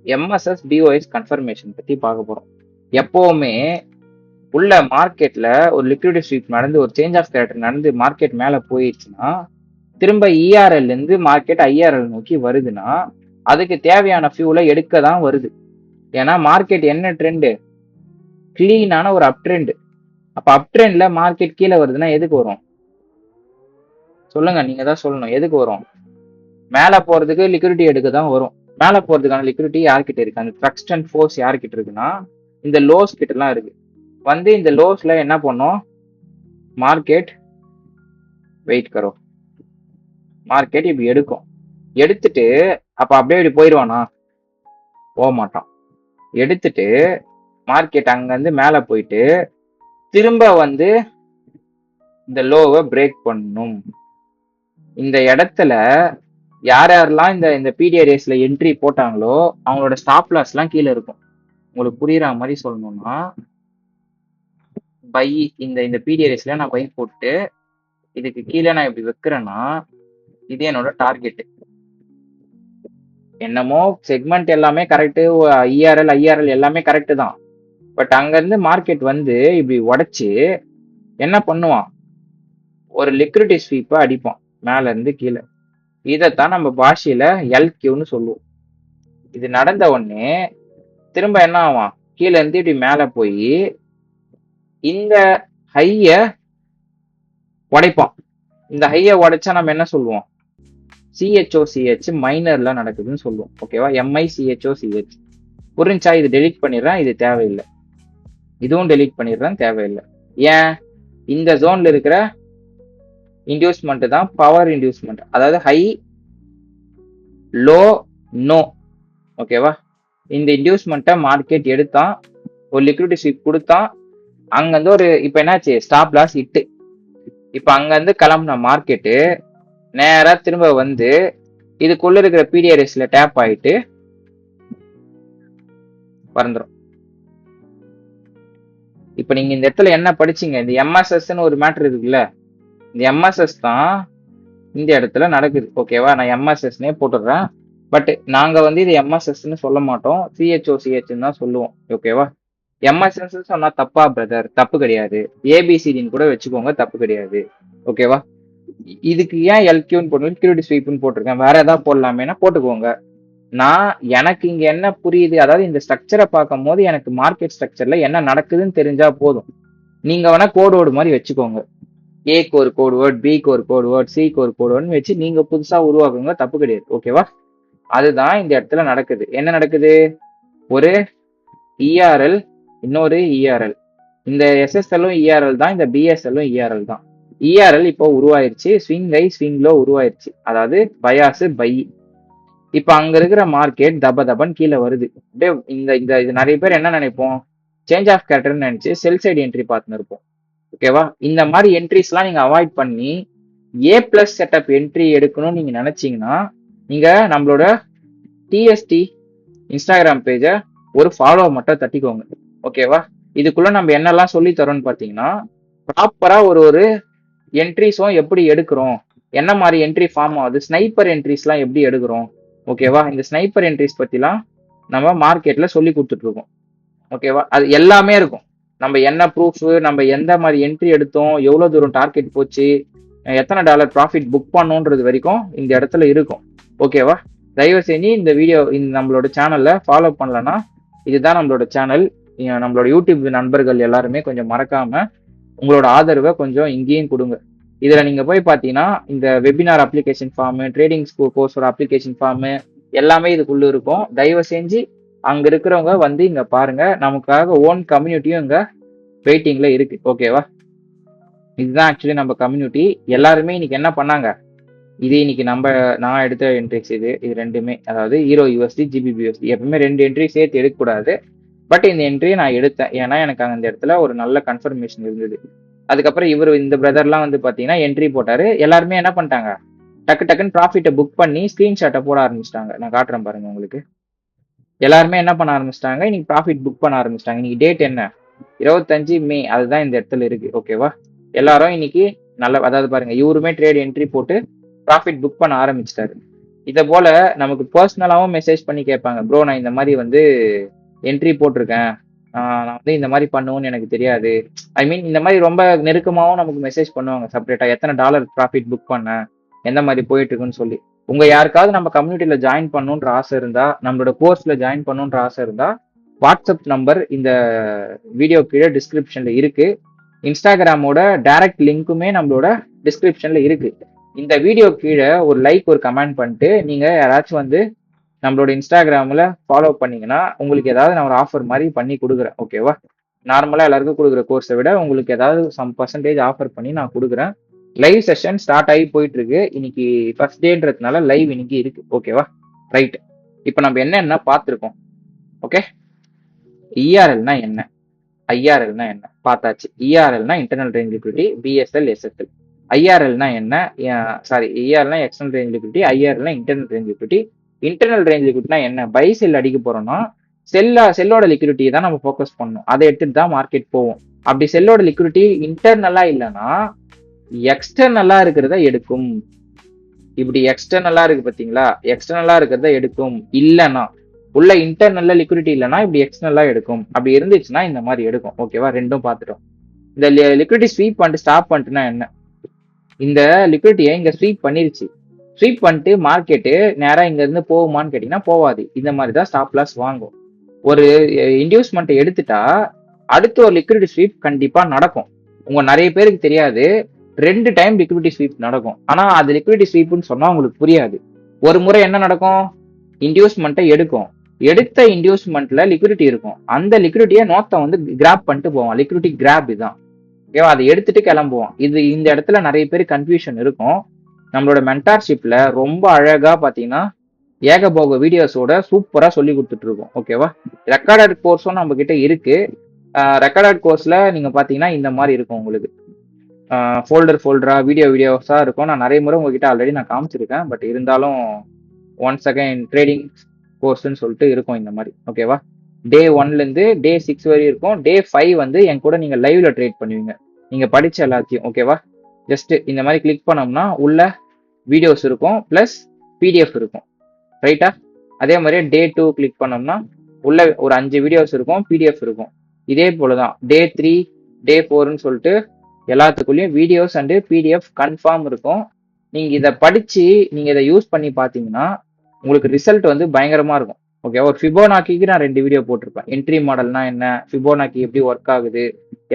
எம்எஸ்எஸ் பிஓஎஸ் கன்ஃபர்மேஷன் பத்தி பார்க்க போறோம். எப்பவுமே உள்ள மார்க்கெட்ல ஒரு லிக்விடிட்டி ஸ்வீப் நடந்து ஒரு சேஞ்ச் ஆஃப் கேரக்டர் நடந்து மார்க்கெட் மேல போயிடுச்சுன்னா திரும்ப இஆர்எல் இருந்து மார்க்கெட் ஐஆர்எல் நோக்கி வருதுன்னா அதுக்கு தேவையான ஃபியூலை எடுக்க தான் வருது. ஏன்னா மார்க்கெட் என்ன ட்ரெண்டு, கிளீனான ஒரு அப் ட்ரெண்ட். அப்ப அப் ட்ரெண்ட்ல மார்க்கெட் கீழே வருதுன்னா எதுக்கு வரும் சொல்லுங்க, நீங்க தான் சொல்லணும். எதுக்கு வரும்? மேல போறதுக்கு லிக்விடிட்டி எடுக்க தான் வரும். மேல போறதுக்கான லிக்விடிட்டி யார்கிட்ட இருக்கு? அந்த ட்ரஸ்ட் அண்ட் ஃபோர்ஸ் யார்கிட்ட இருக்குன்னா இந்த லோஸ் கிட்ட எல்லாம் இருக்கு. வந்து இந்த லோஸ்ல என்ன பண்ணும்? மார்க்கெட் வெயிட் கரோ, மார்க்கெட் இப்படி எடுக்கும். எடுத்துட்டு அப்ப அப்படியே இப்படி போயிடுவானா? போக மாட்டான். எடுத்துட்டு மார்க்கெட் அங்க இருந்து மேல போயிட்டு திரும்ப வந்து இந்த லோவை பிரேக் பண்ணும். இந்த இடத்துல யார் யாரெல்லாம் இந்த இந்த பிடிஆர் ரேஸ்ல என்ட்ரி போட்டாங்களோ அவங்களோட ஸ்டாப் லாஸ் எல்லாம் கீழே இருக்கும். உங்களுக்கு புரியுற மாதிரி சொல்லணும்னா பை இந்த இந்த பிடிஆர் ரேஸ்ல நான் பை போட்டு இதுக்கு கீழே நான் இப்படி வைக்கிறேன்னா இது என்னோட டார்கெட். என்னமோ செக்மெண்ட் எல்லாமே கரெக்டு, ஐஆர்எல் எல்லாமே கரெக்டு தான். பட் அங்கேருந்து மார்க்கெட் வந்து இப்படி உடைச்சு என்ன பண்ணுவான்? ஒரு லிக்விடிட்டி ஸ்வீப்பை அடிப்பான் மேல இருந்து கீழே. இதைத்தான் நம்ம பாஷையில எல்கியூன்னு சொல்லுவோம். இது நடந்த உடனே திரும்ப என்ன ஆவான்? கீழே இருந்து இப்படி மேல போய் இந்த ஹைய உடைப்பான். இந்த ஹைய உடைச்சா நம்ம என்ன சொல்லுவோம்? சிஹெச்ஓசிஹெச் மைனர்ல நடக்குதுன்னு சொல்லுவோம். ஓகேவா? எம்ஐசிஹெச்ஓசிஹெச். புரிஞ்சா? இது டெலீட் பண்ணிடுறேன், இது தேவையில்லை. இதுவும் டெலீட் பண்ணிடுறேன், தேவையில்லை. ஏன்? இந்த ஜோன்ல இருக்கிற இன்டியூஸ்மெண்ட் தான் பவர் இன்டியூஸ்மெண்ட். அதாவது ஹை லோ நோ. ஓகேவா? இந்த இன்டியூஸ்மெண்ட்டை மார்க்கெட் எடுத்தான், ஒரு லிக்விடிட்டி ஸ்வீப் கொடுத்தான். அங்கிருந்து ஒரு இப்ப என்னாச்சு? ஸ்டாப் லாஸ் இட்டு. இப்ப அங்கிருந்து கிளம்புன மார்க்கெட்டு நேரா திரும்ப வந்து இதுக்குள்ள இருக்கிற பிடிஆர்எஸ்ல டேப் ஆயிட்டு பறந்துடும். இப்ப நீங்க இந்த இடத்துல என்ன படிச்சீங்க? இந்த எம்எஸ்எஸ்ன்னு ஒரு மேட்டர் இருக்குல்ல, இந்த எம்எஸ்எஸ் தான் இந்த இடத்துல நடக்குது. ஓகேவா? நான் எம்எஸ்எஸ்னே போட்டுடுறேன். பட் நாங்க வந்து இது எம்எஸ்எஸ்ன்னு சொல்ல மாட்டோம், சிஹெச்ஓசிஹெச்ன்னு தான் சொல்லுவோம். ஓகேவா? எம்எஸ்எஸ் சொன்னா தப்பா பிரதர்? தப்பு கிடையாது. ஏபிசிடின்னு கூட வச்சுக்கோங்க, தப்பு கிடையாது. ஓகேவா? இதுக்கு ஏன் எல்கியூன்னு போட்டு லிக்விடிட்டி ஸ்வீப்னு போட்டிருக்கேன்? வேற ஏதாவது போடலாமேனா போட்டுக்கோங்க. நான் எனக்கு இங்க என்ன புரியுது, அதாவது இந்த ஸ்ட்ரக்சரை பார்க்கும் போது எனக்கு மார்க்கெட் ஸ்ட்ரக்சர்ல என்ன நடக்குதுன்னு தெரிஞ்சா போதும். நீங்க வேணா கோட் வேர்டு மாதிரி வச்சுக்கோங்க. ஏக்கு ஒரு கோட் வேர்ட், பிக்கு ஒரு கோட் வேர்ட், சிக்கு ஒரு கோட் வேர்ட்னு வச்சு நீங்க புதுசா உருவாக்குங்க, தப்பு கிடையாது. ஓகேவா? அதுதான் இந்த இடத்துல நடக்குது. என்ன நடக்குது? ஒரு இஆர்எல், இன்னொரு இஆர்எல். இந்த எஸ்எஸ்எல்லும் இஆர்எல் தான், இந்த பிஎஸ்எல்லும் இஆர்எல் தான். இஆர்எல் இப்போ உருவாயிருச்சு, ஸ்விங் ஹை ஸ்விங் லோ உருவாயிருச்சு, அதாவது பயாசு பை. இப்ப அங்க இருக்கிற மார்க்கெட் தப தபன் கீழே வருது. அப்படியே இந்த இந்த இது நிறைய பேர் என்ன நினைப்போம்? சேஞ்ச் ஆஃப் கேரக்டர்னு நினைச்சு செல் சைடு என்ட்ரி பார்த்துன்னு இருப்போம். ஓகேவா? இந்த மாதிரி என்ட்ரிஸ்லாம் நீங்க அவாய்ட் பண்ணி ஏ பிளஸ் செட்டப் என்ட்ரி எடுக்கணும்னு நீங்க நினைச்சீங்கன்னா நீங்க நம்மளோட டிஎஸ்டி இன்ஸ்டாகிராம் பேஜை ஒரு ஃபாலோ மட்டும் தட்டிக்கோங்க. ஓகேவா? இதுக்குள்ள நம்ம என்னெல்லாம் சொல்லி தரோம்னு பார்த்தீங்கன்னா ப்ராப்பரா ஒரு ஒரு என்ட்ரிஸும் எப்படி எடுக்கிறோம், என்ன மாதிரி என்ட்ரி ஃபார்ம் ஆகுது, ஸ்னைப்பர் என்ட்ரிஸ்லாம் எப்படி எடுக்கிறோம். ஓகேவா? இந்த ஸ்னைப்பர் என்ட்ரிஸ் பத்திலாம் நம்ம மார்க்கெட்ல சொல்லி கொடுத்துட்டு இருக்கோம். ஓகேவா? அது எல்லாமே இருக்கும். நம்ம என்ன ப்ரூஃப், நம்ம எந்த மாதிரி என்ட்ரி எடுத்தோம், எவ்வளவு தூரம் டார்கெட் போச்சு, எத்தனை டாலர் ப்ராஃபிட் புக் பண்ணோன்றது வரைக்கும் இந்த இடத்துல இருக்கும். ஓகேவா? தயவு செஞ்சு இந்த வீடியோ இந்த நம்மளோட சேனல்ல ஃபாலோ பண்ணலன்னா, இதுதான் நம்மளோட சேனல். நம்மளோட யூடியூப் நண்பர்கள் எல்லாருமே கொஞ்சம் மறக்காம உங்களோட ஆதரவை கொஞ்சம் இங்கேயும் கொடுங்க. இதுல நீங்க போய் பாத்தீங்கன்னா இந்த வெபினார் அப்ளிகேஷன் ஃபார்மு, ட்ரேடிங் கோர்ஸோட அப்ளிகேஷன் ஃபார்மு எல்லாமே இதுக்குள்ள இருக்கும். தயவு செஞ்சு அங்க இருக்கிறவங்க வந்து இங்க பாருங்க. நமக்காக ஓன் கம்யூனிட்டியும் இங்க வெயிட்டிங்ல இருக்கு. ஓகேவா? இதுதான் ஆக்சுவலி நம்ம கம்யூனிட்டி. எல்லாருமே இன்னைக்கு என்ன பண்ணாங்க? இது இன்னைக்கு நான் எடுத்த என்ட்ரிஸ் இது ரெண்டுமே, அதாவது ஹீரோ யூஎஸ்டி, ஜிபிபியூஎஸ்டி. எப்பவுமே 2 என்ட்ரி சேர்த்து எடுக்கக்கூடாது. பட் இந்த என்ட்ரியை நான் எடுத்தேன், ஏன்னா எனக்கு அந்த இடத்துல ஒரு நல்ல கன்ஃபர்மேஷன் இருந்தது. அதுக்கப்புறம் இந்த பிரதர்லாம் வந்து பாத்தீங்கன்னா என்ட்ரி போட்டாரு. எல்லாருமே என்ன பண்ணிட்டாங்க? டக்கு டக்குன்னு ப்ராஃபிட்டை புக் பண்ணி ஸ்கிரீன்ஷாட்டை போட ஆரம்பிச்சிட்டாங்க. நான் காட்டுறேன் பாருங்க உங்களுக்கு. எல்லாருமே என்ன பண்ண ஆரம்பிச்சிட்டாங்க? இன்னைக்கு ப்ராஃபிட் புக் பண்ண ஆரம்பிச்சிட்டாங்க. இன்னைக்கு டேட் என்ன? 25 மே. அதுதான் இந்த இடத்துல இருக்கு. ஓகேவா? எல்லாரும் இன்னைக்கு அதாவது பாருங்க, இவருமே ட்ரேட் என்ட்ரி போட்டு ப்ராஃபிட் புக் பண்ண ஆரம்பிச்சிட்டாரு. இதை போல நமக்கு பர்சனலாவும் மெசேஜ் பண்ணி கேட்பாங்க, ப்ரோ நான் இந்த மாதிரி வந்து என்ட்ரி போட்டிருக்கேன், நான் வந்து இந்த மாதிரி பண்ணுவேன்னு எனக்கு தெரியாது. ஐ மீன் இந்த மாதிரி ரொம்ப நெருக்கமாகவும் நமக்கு மெசேஜ் பண்ணுவாங்க செப்பரேட்டா, எத்தனை டாலர் ப்ராஃபிட் புக் பண்ண, எந்த மாதிரி போயிட்டு இருக்குன்னு சொல்லி. உங்க யாருக்காவது நம்ம கம்யூனிட்டியில ஜாயின் பண்ணணுன்ற ஆசை இருந்தா, நம்மளோட கோர்ஸ்ல ஜாயின் பண்ணணுன்ற ஆசை இருந்தா, வாட்ஸ்அப் நம்பர் இந்த வீடியோ கீழே டிஸ்கிரிப்ஷன்ல இருக்கு. இன்ஸ்டாகிராமோட டைரக்ட் லிங்க்குமே நம்மளோட டிஸ்கிரிப்ஷன்ல இருக்கு. இந்த வீடியோ கீழே ஒரு லைக் ஒரு கமெண்ட் பண்ணிட்டு நீங்க யாராச்சும் வந்து நம்மளோட இன்ஸ்டாகிராம்ல ஃபாலோ பண்ணீங்கன்னா உங்களுக்கு ஏதாவது நான் ஒரு ஆஃபர் மாதிரி பண்ணி கொடுக்குறேன். ஓகேவா? நார்மலா எல்லாருக்கும் கொடுக்குற கோர்ஸை விட உங்களுக்கு ஏதாவது சம் பர்சன்டேஜ் ஆஃபர் பண்ணி நான் கொடுக்குறேன். லைவ் செஷன் ஸ்டார்ட் ஆகி போயிட்டு இருக்கு. இன்னைக்கு ஃபர்ஸ்ட் டேன்றதுனால லைவ் இன்னைக்கு இருக்கு. ஓகேவா? ரைட். இப்போ நம்ம என்ன பார்த்துருக்கோம். ஓகே, இஆர்எல்னா என்ன, ஐஆர்எல்னா என்ன பார்த்தாச்சு. இஆர்எல்னா internal range liquidity, BSL, SSL. ஐஆர்எல்னா என்ன, சாரி, இஆர்எல்னா எக்ஸ்டர்னல் ரேஞ்ச் லிக்விடிட்டி, ஐஆர்எல்னா internal range liquidity. Internal range லிக்விடிட்டினா என்ன, பை செல் அடிக்க போறோம்னா செல்லோட லிக்விடிட்டியை தான் நம்ம ஃபோக்கஸ் பண்ணணும், அதை எடுத்துட்டு தான் மார்க்கெட் போவோம். அப்படி செல்லோட லிக்விடிட்டி இன்டர்னலா இல்லைன்னா எக்ஸ்டர்னலா இருக்கிறத எடுக்கும். இப்படி எக்ஸ்டர்னலா இருக்கு பாத்தீங்களா, எக்ஸ்டர்னலா இருக்கிறத எடுக்கும். இல்லைன்னா உள்ள இன்டர்னல்ல லிக்விடிட்டி இல்லைன்னா இப்படி எக்ஸ்டர்னலா எடுக்கும். அப்படி இருந்துச்சுன்னா இந்த மாதிரி எடுக்கும். ஓகேவா? ரெண்டும் பார்த்துட்டோம். இந்த லிக்விடிட்டி ஸ்வீப் பண்ணிட்டு ஸ்டாப் பண்ணிட்டுனா என்ன, இந்த லிக்விடிட்டியை இங்க ஸ்வீப் பண்ணிருச்சு, ஸ்வீப் பண்ணிட்டு மார்க்கெட்டு நேரா இங்க இருந்து போகுமான்னு கேட்டீங்கன்னா போவாது. இந்த மாதிரி தான் ஸ்டாப் லாஸ் வாங்கும். ஒரு இன்டியூஸ்மெண்ட் எடுத்துட்டா அடுத்து ஒரு லிக்விடிட்டி ஸ்வீப் கண்டிப்பா நடக்கும். உங்க நிறைய பேருக்கு தெரியாது, 2 டைம் லிக்விடிட்டி ஸ்வீப் நடக்கும். ஆனா அது லிக்விடிட்டி ஸ்வீப்னு சொன்னா உங்களுக்கு புரியாது. ஒரு முறை என்ன நடக்கும், இன்டியூஸ்மெண்ட்டை எடுக்கும், எடுத்த இன்டியூஸ்மெண்ட்ல லிக்விடிட்டி இருக்கும், அந்த லிக்விடிட்டியை நோத்த வந்து கிராப் பண்ணிட்டு போவான். லிக்விடிட்டி கிராப் இதுதான். ஓகேவா? அதை எடுத்துட்டு கிளம்புவோம். இந்த இடத்துல நிறைய பேர் கன்ஃபியூஷன் இருக்கும். நம்மளோட மென்டார்ஷிப்ல ரொம்ப அழகா பாத்தீங்கன்னா ஏகபோக வீடியோஸோட சூப்பரா சொல்லி கொடுத்துட்டு இருக்கோம். ஓகேவா? ரெக்கார்டட் கோர்ஸும் நம்ம கிட்ட இருக்கு. ரெக்கார்டட் கோர்ஸ்ல நீங்க பாத்தீங்கன்னா இந்த மாதிரி இருக்கும் உங்களுக்கு, ஃபோல்டரா வீடியோஸா இருக்கும். நான் நிறைய முறை உங்ககிட்ட ஆல்ரெடி நான் காமிச்சிருக்கேன். பட் இருந்தாலும் ஒன்ஸ் அகைன் ட்ரேடிங் கோர்ஸ்ன்னு சொல்லிட்டு இருக்கும் இந்த மாதிரி. ஓகேவா? டே 1ல இருந்து டே 6 வரையும் இருக்கும். டே 5 வந்து என் கூட நீங்க லைவ்ல ட்ரேட் பண்ணுவீங்க, நீங்க படிச்ச எல்லாத்தையும். ஓகேவா? ஜஸ்ட் இந்த மாதிரி கிளிக் பண்ணோம்னா உள்ள வீடியோஸ் இருக்கும், பிளஸ் பிடிஎஃப் இருக்கும். ரைட்டா? அதே மாதிரி டே 2 கிளிக் பண்ணோம்னா உள்ள ஒரு 5 வீடியோஸ் இருக்கும், பிடிஎஃப் இருக்கும். இதே போலதான் டே 3, டே 4ன்னு சொல்லிட்டு எல்லாத்துக்குள்ளேயும் வீடியோஸ் அண்டு பிடிஎஃப் கன்ஃபார்ம் இருக்கும். நீங்க இதை படிச்சு நீங்க இதை யூஸ் பண்ணி பாத்தீங்கன்னா உங்களுக்கு ரிசல்ட் வந்து பயங்கரமா இருக்கும். ஓகே, ஒரு ஃபிபோனாக்கிக்கு நான் 2 வீடியோ போட்டிருப்பேன். என்ட்ரி மாடல்னா என்ன, ஃபிபோனாக்கி எப்படி ஒர்க் ஆகுது,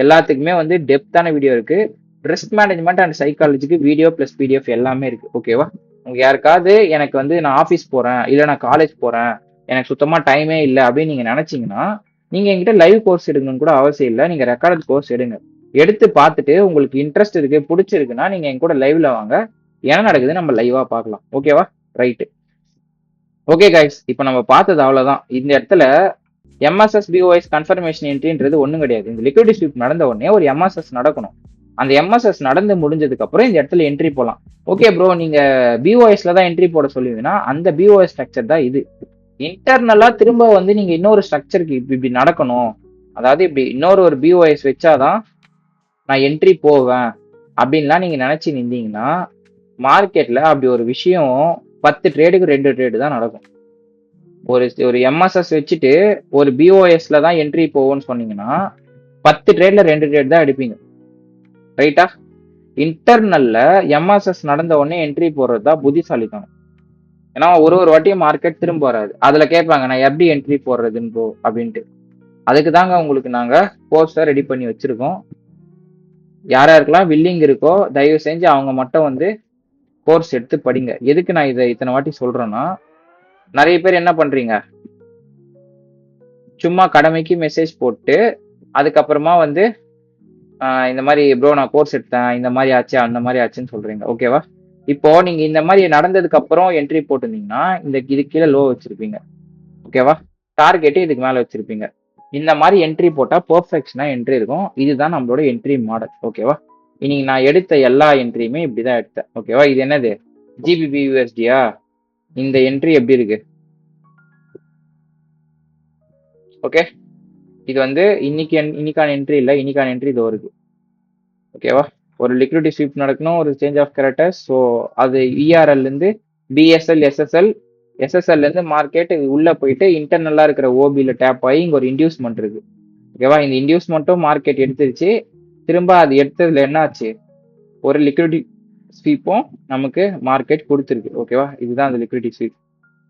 எல்லாத்துக்குமே வந்து டெப்த்தான வீடியோ இருக்கு. ரிஸ்க் மேனேஜ்மெண்ட் அண்ட் சைக்காலஜிக்கு வீடியோ பிளஸ் பிடிஎஃப் எல்லாமே இருக்கு. ஓகேவா? உங்க யாருக்காவது எனக்கு வந்து நான் ஆஃபீஸ் போறேன், இல்லை நான் காலேஜ் போறேன், எனக்கு சுத்தமா டைமே இல்லை அப்படின்னு நீங்க நினைச்சீங்கன்னா நீங்க என்கிட்ட லைவ் கோர்ஸ் எடுக்கணும்னு கூட அவசியம் இல்லை. நீங்க ரெக்கார்டட் கோர்ஸ் எடுங்க. எடுத்து பார்த்துட்டு உங்களுக்கு இன்ட்ரெஸ்ட் இருக்கு, பிடிச்சிருக்குன்னா நீங்க என் கூட லைவ்ல வாங்க, என்ன நடக்குது நம்ம லைவா பார்க்கலாம். ஓகேவா? ரைட்டு. ஓகே கைஸ், இப்போ நம்ம பார்த்தது அவ்வளவுதான். இந்த இடத்துல எம்எஸ்எஸ் பிஓஎஸ் கன்ஃபர்மேஷன் என்ட்ரின்றது ஒன்றும் கிடையாது. இந்த லிக்விடிட்டி ஸ்வீப் நடந்த உடனே ஒரு எம்எஸ்எஸ் நடக்கணும். அந்த எம்எஸ்எஸ் நடந்து முடிஞ்சதுக்கு அப்புறம் இந்த இடத்துல என்ட்ரி போகலாம். ஓகே ப்ரோ, நீங்க பிஓஎஸ்ல தான் என்ட்ரி போட சொல்லுவீங்கன்னா அந்த பிஓஎஸ் ஸ்ட்ரக்சர் தான் இது. இன்டர்னலா திரும்ப வந்து நீங்க இன்னொரு ஸ்ட்ரக்சருக்கு இப்படி நடக்கணும், அதாவது இப்படி ஒரு பிஓஎஸ் வச்சாதான் நான் என்ட்ரி போவேன் அப்படின்லாம் நீங்க நினைச்சு நின்றீங்கன்னா மார்க்கெட்ல அப்படி ஒரு விஷயம் 10 ட்ரேடுக்கு 2 ட்ரேடு தான் நடக்கும். ஒரு எம்எஸ்எஸ் வச்சுட்டு ஒரு பிஓஎஸ்ல தான் என்ட்ரி போவோம்னு சொன்னீங்கன்னா 10 ட்ரேட்ல 2 ட்ரேட் தான் எடுப்பீங்க. ரைட்டா? இன்டர்னல்ல எம்எஸ்எஸ் நடந்த உடனே என்ட்ரி போடுறது தான் புத்திசாலித்தனம். ஏன்னா ஒரு வாட்டியும் மார்க்கெட் திரும்ப வராது. அதுல கேட்பாங்க நான் எப்படி என்ட்ரி போடுறதுன்னு ப்ரோ அப்படின்ட்டு. அதுக்கு தாங்க உங்களுக்கு நாங்க கோர்ஸை ரெடி பண்ணி வச்சிருக்கோம். யாருக்கெல்லாம் வில்லிங் இருக்கோ தயவு செஞ்சு அவங்க மட்டும் வந்து கோர்ஸ் எடுத்து படிங்க. எதுக்கு நான் இதை இத்தனை வாட்டி சொல்றேன்னா, நிறைய பேர் என்ன பண்றீங்க, சும்மா கடமைக்கு மெசேஜ் போட்டு அதுக்கப்புறமா வந்து இந்த மாதிரி ப்ரோ நான் கோர்ஸ் எடுத்தேன், இந்த மாதிரி ஆச்சு அந்த மாதிரி ஆச்சுன்னு சொல்றீங்க. ஓகேவா? இப்போ நீங்க இந்த மாதிரி நடந்ததுக்கு அப்புறம் என்ட்ரி போட்டிருந்தீங்கன்னா இது கீழே லோ வச்சிருப்பீங்க. ஓகேவா? டார்கெட்டு இதுக்கு மேல வச்சிருப்பீங்க. இந்த மாதிரி என்ட்ரி போட்டா பெர்ஃபெக்ஷனா என்ட்ரி இருக்கும். இதுதான் நம்மளோட என்ட்ரி மாடல். ஓகேவா? இன்னைக்கு நான் எடுத்த எல்லா என்ட்ரியுமே இப்படிதான் எடுத்தேன். ஓகேவா? இது என்னது, ஜிபிபி யூஎஸ்டியா? இந்த என்ட்ரி எப்படி இருக்கு? ஓகே, இது வந்து இன்னைக்கான என்ட்ரி இல்லை, இன்னைக்கான என்ட்ரி இது வருது. ஓகேவா? ஒரு லிக்விடிட்டி ஸ்வீப் நடக்கணும், ஒரு சேஞ்ச் ஆஃப் கேரக்டர்ஸ். ஸோ அது இஆர்எல் இருந்து பிஎஸ்எல், எஸ்எஸ்எல், எஸ்எஸ்எல்ல இருந்து மார்க்கெட் உள்ள போயிட்டு இன்டர்னலா இருக்கிற ஓபில டேப் ஆகி இங்க ஒரு இன்டியூஸ்மெண்ட் இருக்கு. ஓகேவா? இந்த இன்டியூஸ்மெண்ட்டும் மார்க்கெட் எடுத்துருச்சு. திரும்ப அது எடுத்ததுல என்ன ஆச்சு? ஒரு லிக்விடிட்டி ஸ்வீப்பும் நமக்கு மார்க்கெட் கொடுத்துருக்கு. ஓகேவா? இதுதான் அந்த லிக்விடிட்டி ஸ்வீப்.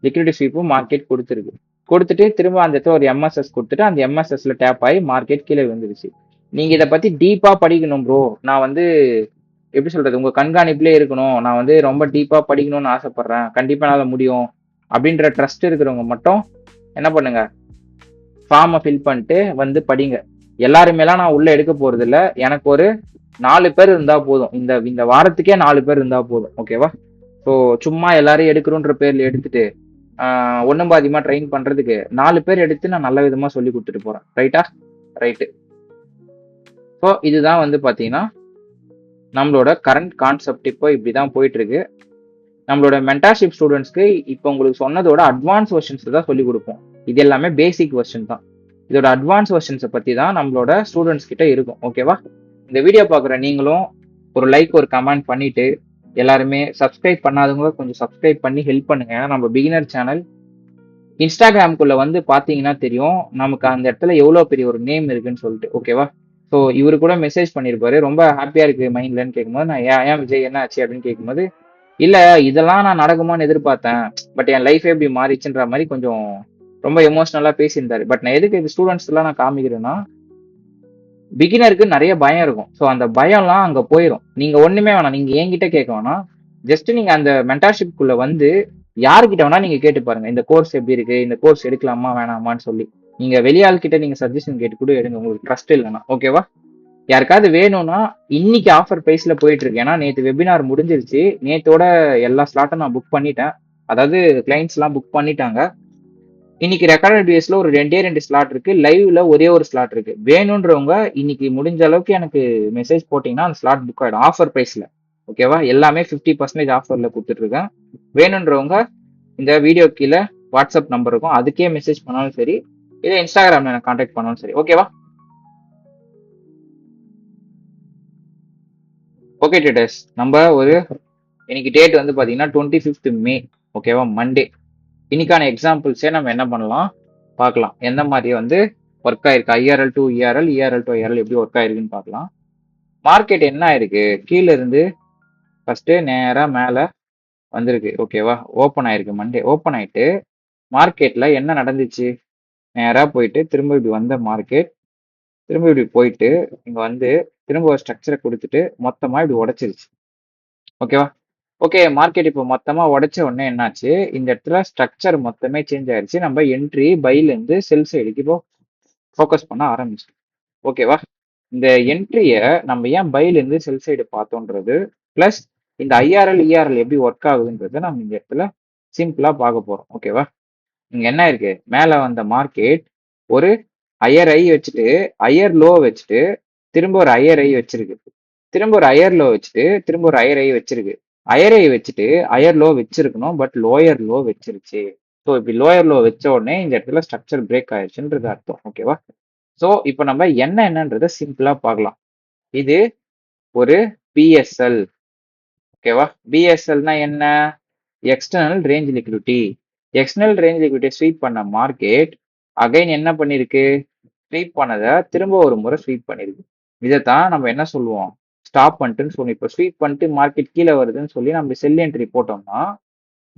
லிக்விடிட்டி ஸ்வீப்பும் மார்க்கெட் கொடுத்துருக்கு. கொடுத்துட்டு திரும்ப அந்த இடத்துல ஒரு எம்எஸ்எஸ் கொடுத்துட்டு அந்த எம்எஸ்எஸ்ல டேப் ஆகி மார்க்கெட் கீழே வந்துருச்சு. நீங்க இதை பத்தி டீப்பா படிக்கணும் ப்ரோ. நான் வந்து எப்படி சொல்றது, உங்க கண்காணிப்புலே இருக்கணும், நான் வந்து ரொம்ப டீப்பா படிக்கணும்னு ஆசைப்படுறேன், கண்டிப்பா என்னால முடியும் அப்படின்ற ட்ரஸ்ட் இருக்கிறவங்க மட்டும் என்ன பண்ணுங்க, ஃபார்மை ஃபில் பண்ணிட்டு வந்து படிங்க. எல்லாருமேலாம் நான் உள்ள எடுக்க போறது இல்ல. எனக்கு ஒரு 4 பேர் இருந்தா போதும். இந்த இந்த வாரத்துக்கே 4 பேர் இருந்தா போதும். ஓகேவா? ஸோ சும்மா எல்லாரையும் எடுக்கிறோன்ற பேர்ல எடுத்துட்டு ஒன்றும் பாதிமா ட்ரெயின் பண்றதுக்கு 4 பேர் எடுத்து நான் நல்ல விதமா சொல்லி கொடுத்துட்டு போறேன். ரைட்டா? ரைட்டு. ஸோ இதுதான் வந்து பாத்தீங்கன்னா நம்மளோட கரண்ட் கான்செப்ட். இப்போ இப்படிதான் போயிட்டு இருக்கு. நம்மளோட மென்டார்ஷிப் ஸ்டூடெண்ட்ஸ்க்கு இப்போ உங்களுக்கு சொன்னதோட அட்வான்ஸ் வெர்ஷன்ஸ் தான் சொல்லி கொடுப்போம். இது எல்லாமே பேசிக் வெர்ஷன் தான். இதோட அட்வான்ஸ் வெர்ஷன்ஸை பத்தி தான் நம்மளோட ஸ்டூடெண்ட்ஸ் கிட்ட இருக்கும். ஓகேவா? இந்த வீடியோ பார்க்குற நீங்களும் ஒரு லைக் ஒரு கமெண்ட் பண்ணிட்டு எல்லாருமே சப்ஸ்கிரைப் பண்ணாதவங்க கொஞ்சம் சப்ஸ்கிரைப் பண்ணி ஹெல்ப் பண்ணுங்க. ஏன்னா நம்ம பிகினர் சேனல். இன்ஸ்டாகிராமுக்குள்ள வந்து பாத்தீங்கன்னா தெரியும் நமக்கு அந்த இடத்துல எவ்வளவு பெரிய ஒரு நேம் இருக்குன்னு சொல்லிட்டு. ஓகேவா? ஸோ இவரு கூட மெசேஜ் பண்ணியிருப்பாரு, ரொம்ப ஹாப்பியா இருக்கு மைண்ட்லன்னு கேட்கும்போது, நான் ஏன் விஜய் என்ன ஆச்சு அப்படின்னு கேட்கும்போது, இல்ல இதெல்லாம் நான் நடக்குமான்னு எதிர்பார்த்தேன், பட் என் லைஃபே எப்படி மாறிச்சுன்ற மாதிரி கொஞ்சம் ரொம்ப எமோஷனலா பேசியிருந்தாரு. பட் நான் எதுக்கு இது ஸ்டூடெண்ட்ஸ் எல்லாம் நான் காமிக்கிறேன்னா, பிகினருக்கு நிறைய பயம் இருக்கும். ஸோ அந்த பயம்லாம் அங்க போயிடும். நீங்க ஒண்ணுமே வேணாம், நீங்க என்கிட்ட கேட்க வேணாம். ஜஸ்ட் நீங்க அந்த மென்டார்ஷிப்குள்ள வந்து யாருக்கிட்ட வேணா நீங்க கேட்டு பாருங்க, இந்த கோர்ஸ் எப்படி இருக்கு, இந்த கோர்ஸ் எடுக்கலாமா வேணாமான்னு சொல்லி. நீங்க வெளியாள் கிட்ட நீங்க சஜஷன் கேட்டு கூட எடுங்க, உங்களுக்கு ட்ரஸ்ட் இல்லைன்னா. ஓகேவா? யாருக்காவது வேணும்னா இன்னைக்கு ஆஃபர் பிரைஸ்ல போயிட்டு இருக்கு. ஏன்னா நேற்று வெபினார் முடிஞ்சிருச்சு. நேத்தோட எல்லா ஸ்லாட்டும் நான் புக் பண்ணிட்டேன். அதாவது கிளைண்ட்ஸ் எல்லாம் புக் பண்ணிட்டாங்க. இன்னைக்கு ரெக்கார்டட் பேஸ்ல ஒரு 2 ஸ்லாட் இருக்கு. லைவ்ல ஒரே ஒரு ஸ்லாட் இருக்கு. வேணும்ன்றவங்க இன்னைக்கு முடிஞ்ச அளவுக்கு எனக்கு மெசேஜ் போட்டீங்கன்னா அந்த ஸ்லாட் புக் ஆயிடும் ஆஃபர் பிரைஸ்ல. ஓகேவா? எல்லாமே 50% ஆஃபர்ல கொடுத்துட்டு இருக்கேன். வேணும்ன்றவங்க இந்த வீடியோ கீழே வாட்ஸ்அப் நம்பர் இருக்கும், அதுக்கே மெசேஜ் பண்ணாலும் சரி, இல்லை இன்ஸ்டாகிராம்ல எனக்கு கான்டாக்ட் பண்ணாலும் சரி. ஓகேவா? ஓகே டேட்டஸ், நம்ம ஒரு இன்னைக்கு டேட் வந்து பாத்தீங்கன்னா 25th மே. ஓகேவா? மண்டே. இன்னைக்கான எக்ஸாம்பிள்ஸே நம்ம என்ன பண்ணலாம் பார்க்கலாம். எந்த மாதிரி வந்து ஒர்க் ஆயிருக்கு, IRL to ERL, ERL to IRL எப்படி ஒர்க் ஆயிருக்குன்னு பார்க்கலாம். மார்க்கெட் என்ன ஆயிருக்கு, கீழே இருந்து ஃபர்ஸ்ட் நேரா மேல வந்திருக்கு. ஓகேவா? ஓப்பன் ஆயிருக்கு. மண்டே ஓப்பன் ஆயிட்டு மார்க்கெட்ல என்ன நடந்துச்சு, நேரா போயிட்டு திரும்ப இப்படி வந்த மார்க்கெட் திரும்ப இப்படி போயிட்டு இங்க வந்து திரும்ப ஒரு ஸ்ட்ரக்சரை கொடுத்துட்டு மொத்தமா இப்படி உடைச்சிருச்சு. ஓகேவா? ஓகே, மார்க்கெட் இப்போ மொத்தமா உடைச்ச உடனே என்னாச்சு, இந்த இடத்துல ஸ்ட்ரக்சர் மொத்தமே சேஞ்ச் ஆயிருச்சு. நம்ம என்ட்ரி பைல இருந்து செல் சைடுக்கு இப்போ ஃபோக்கஸ் பண்ண ஆரம்பிச்சோம். ஓகேவா? இந்த என்ட்ரிய நம்ம ஏன் பைல இருந்து செல் சைடு பார்த்தோன்றது, பிளஸ் இந்த ஐஆர்எல் இஆர்எல் எப்படி ஒர்க் ஆகுதுன்றத நம்ம இந்த இடத்துல சிம்பிளா பார்க்க போறோம். ஓகேவா? இங்க என்ன இருக்கு, மேல வந்த மார்க்கெட் ஒரு ஹையர் ஐ வச்சுட்டு ஹையர் லோ வச்சுட்டு திரும்ப ஒரு ஹையர் ஐ வச்சிருக்கு, திரும்ப ஒரு ஹையர் லோ வச்சுட்டு திரும்ப ஒரு ஹையர் ஐ வச்சிருக்கு, ஹையர் ஐ வச்சுட்டு ஹையர் லோ வச்சிருக்கணும், பட் லோயர் லோ வச்சிருச்சு. ஸோ இப்படி லோயர் லோ வச்ச உடனே இந்த இடத்துல ஸ்ட்ரக்சர் பிரேக் ஆயிடுச்சுன்றது அர்த்தம். ஓகேவா? ஸோ இப்போ நம்ம என்னன்றதை சிம்பிளா பார்க்கலாம். இது ஒரு பிஎஸ்எல். ஓகேவா? பிஎஸ்எல்னா என்ன, external range liquidity. External range liquidity sweep பண்ண மார்க்கெட் அகைன் என்ன பண்ணிருக்கு, ஸ்வீப் பண்ணதை திரும்ப ஒரு முறை ஸ்வீப் பண்ணிருக்கு. இதைத்தான் நம்ம என்ன சொல்லுவோம், ஸ்டாப் பண்ணிட்டுன்னு சொல்லுவோம். இப்போ ஸ்வீப் பண்ணிட்டு மார்க்கெட் கீழே வருதுன்னு சொல்லி நம்ம செல் என்ட்ரி போட்டோம்னா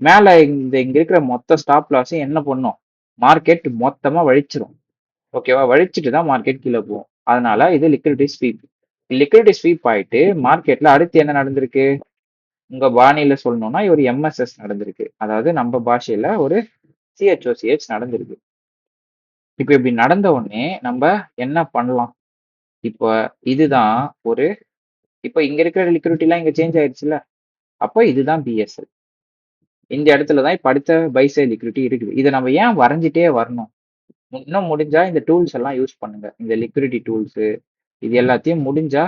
மேல இங்க இருக்கிற மொத்த ஸ்டாப் லாஸும் என்ன பண்ணும், மார்க்கெட் மொத்தமா வழிச்சிரும். ஓகேவா? வழிச்சிட்டு தான் மார்க்கெட் கீழே போகும். அதனால இது லிக்விடிட்டி ஸ்வீப். லிக்விடிட்டி ஸ்வீப் ஆயிட்டு மார்க்கெட்ல அடுத்து என்ன நடந்திருக்கு, உங்க பாணியில சொல்லணும்னா ஒரு எம்எஸ்எஸ் நடந்திருக்கு. அதாவது நம்ம பாஷையில ஒரு சிஹெச்ஓசிஹெச் நடந்திருக்கு. இப்போ இப்படி நடந்த உடனே நம்ம என்ன பண்ணலாம், இப்போ இதுதான் ஒரு, இப்போ இங்க இருக்கிற லிக்விடிட்டி எல்லாம் இங்க சேஞ்ச் ஆயிடுச்சுல, அப்போ இதுதான் பிஎஸ்எல். இந்த இடத்துல தான் இப்ப அடுத்த பைசைட் லிக்விடிட்டி இருக்குது. இதை நம்ம ஏன் வரைஞ்சிட்டே வரணும், இன்னும் முடிஞ்சா இந்த டூல்ஸ் எல்லாம் யூஸ் பண்ணுங்க. இந்த லிக்விடிட்டி டூல்ஸ் இது எல்லாத்தையும் முடிஞ்சா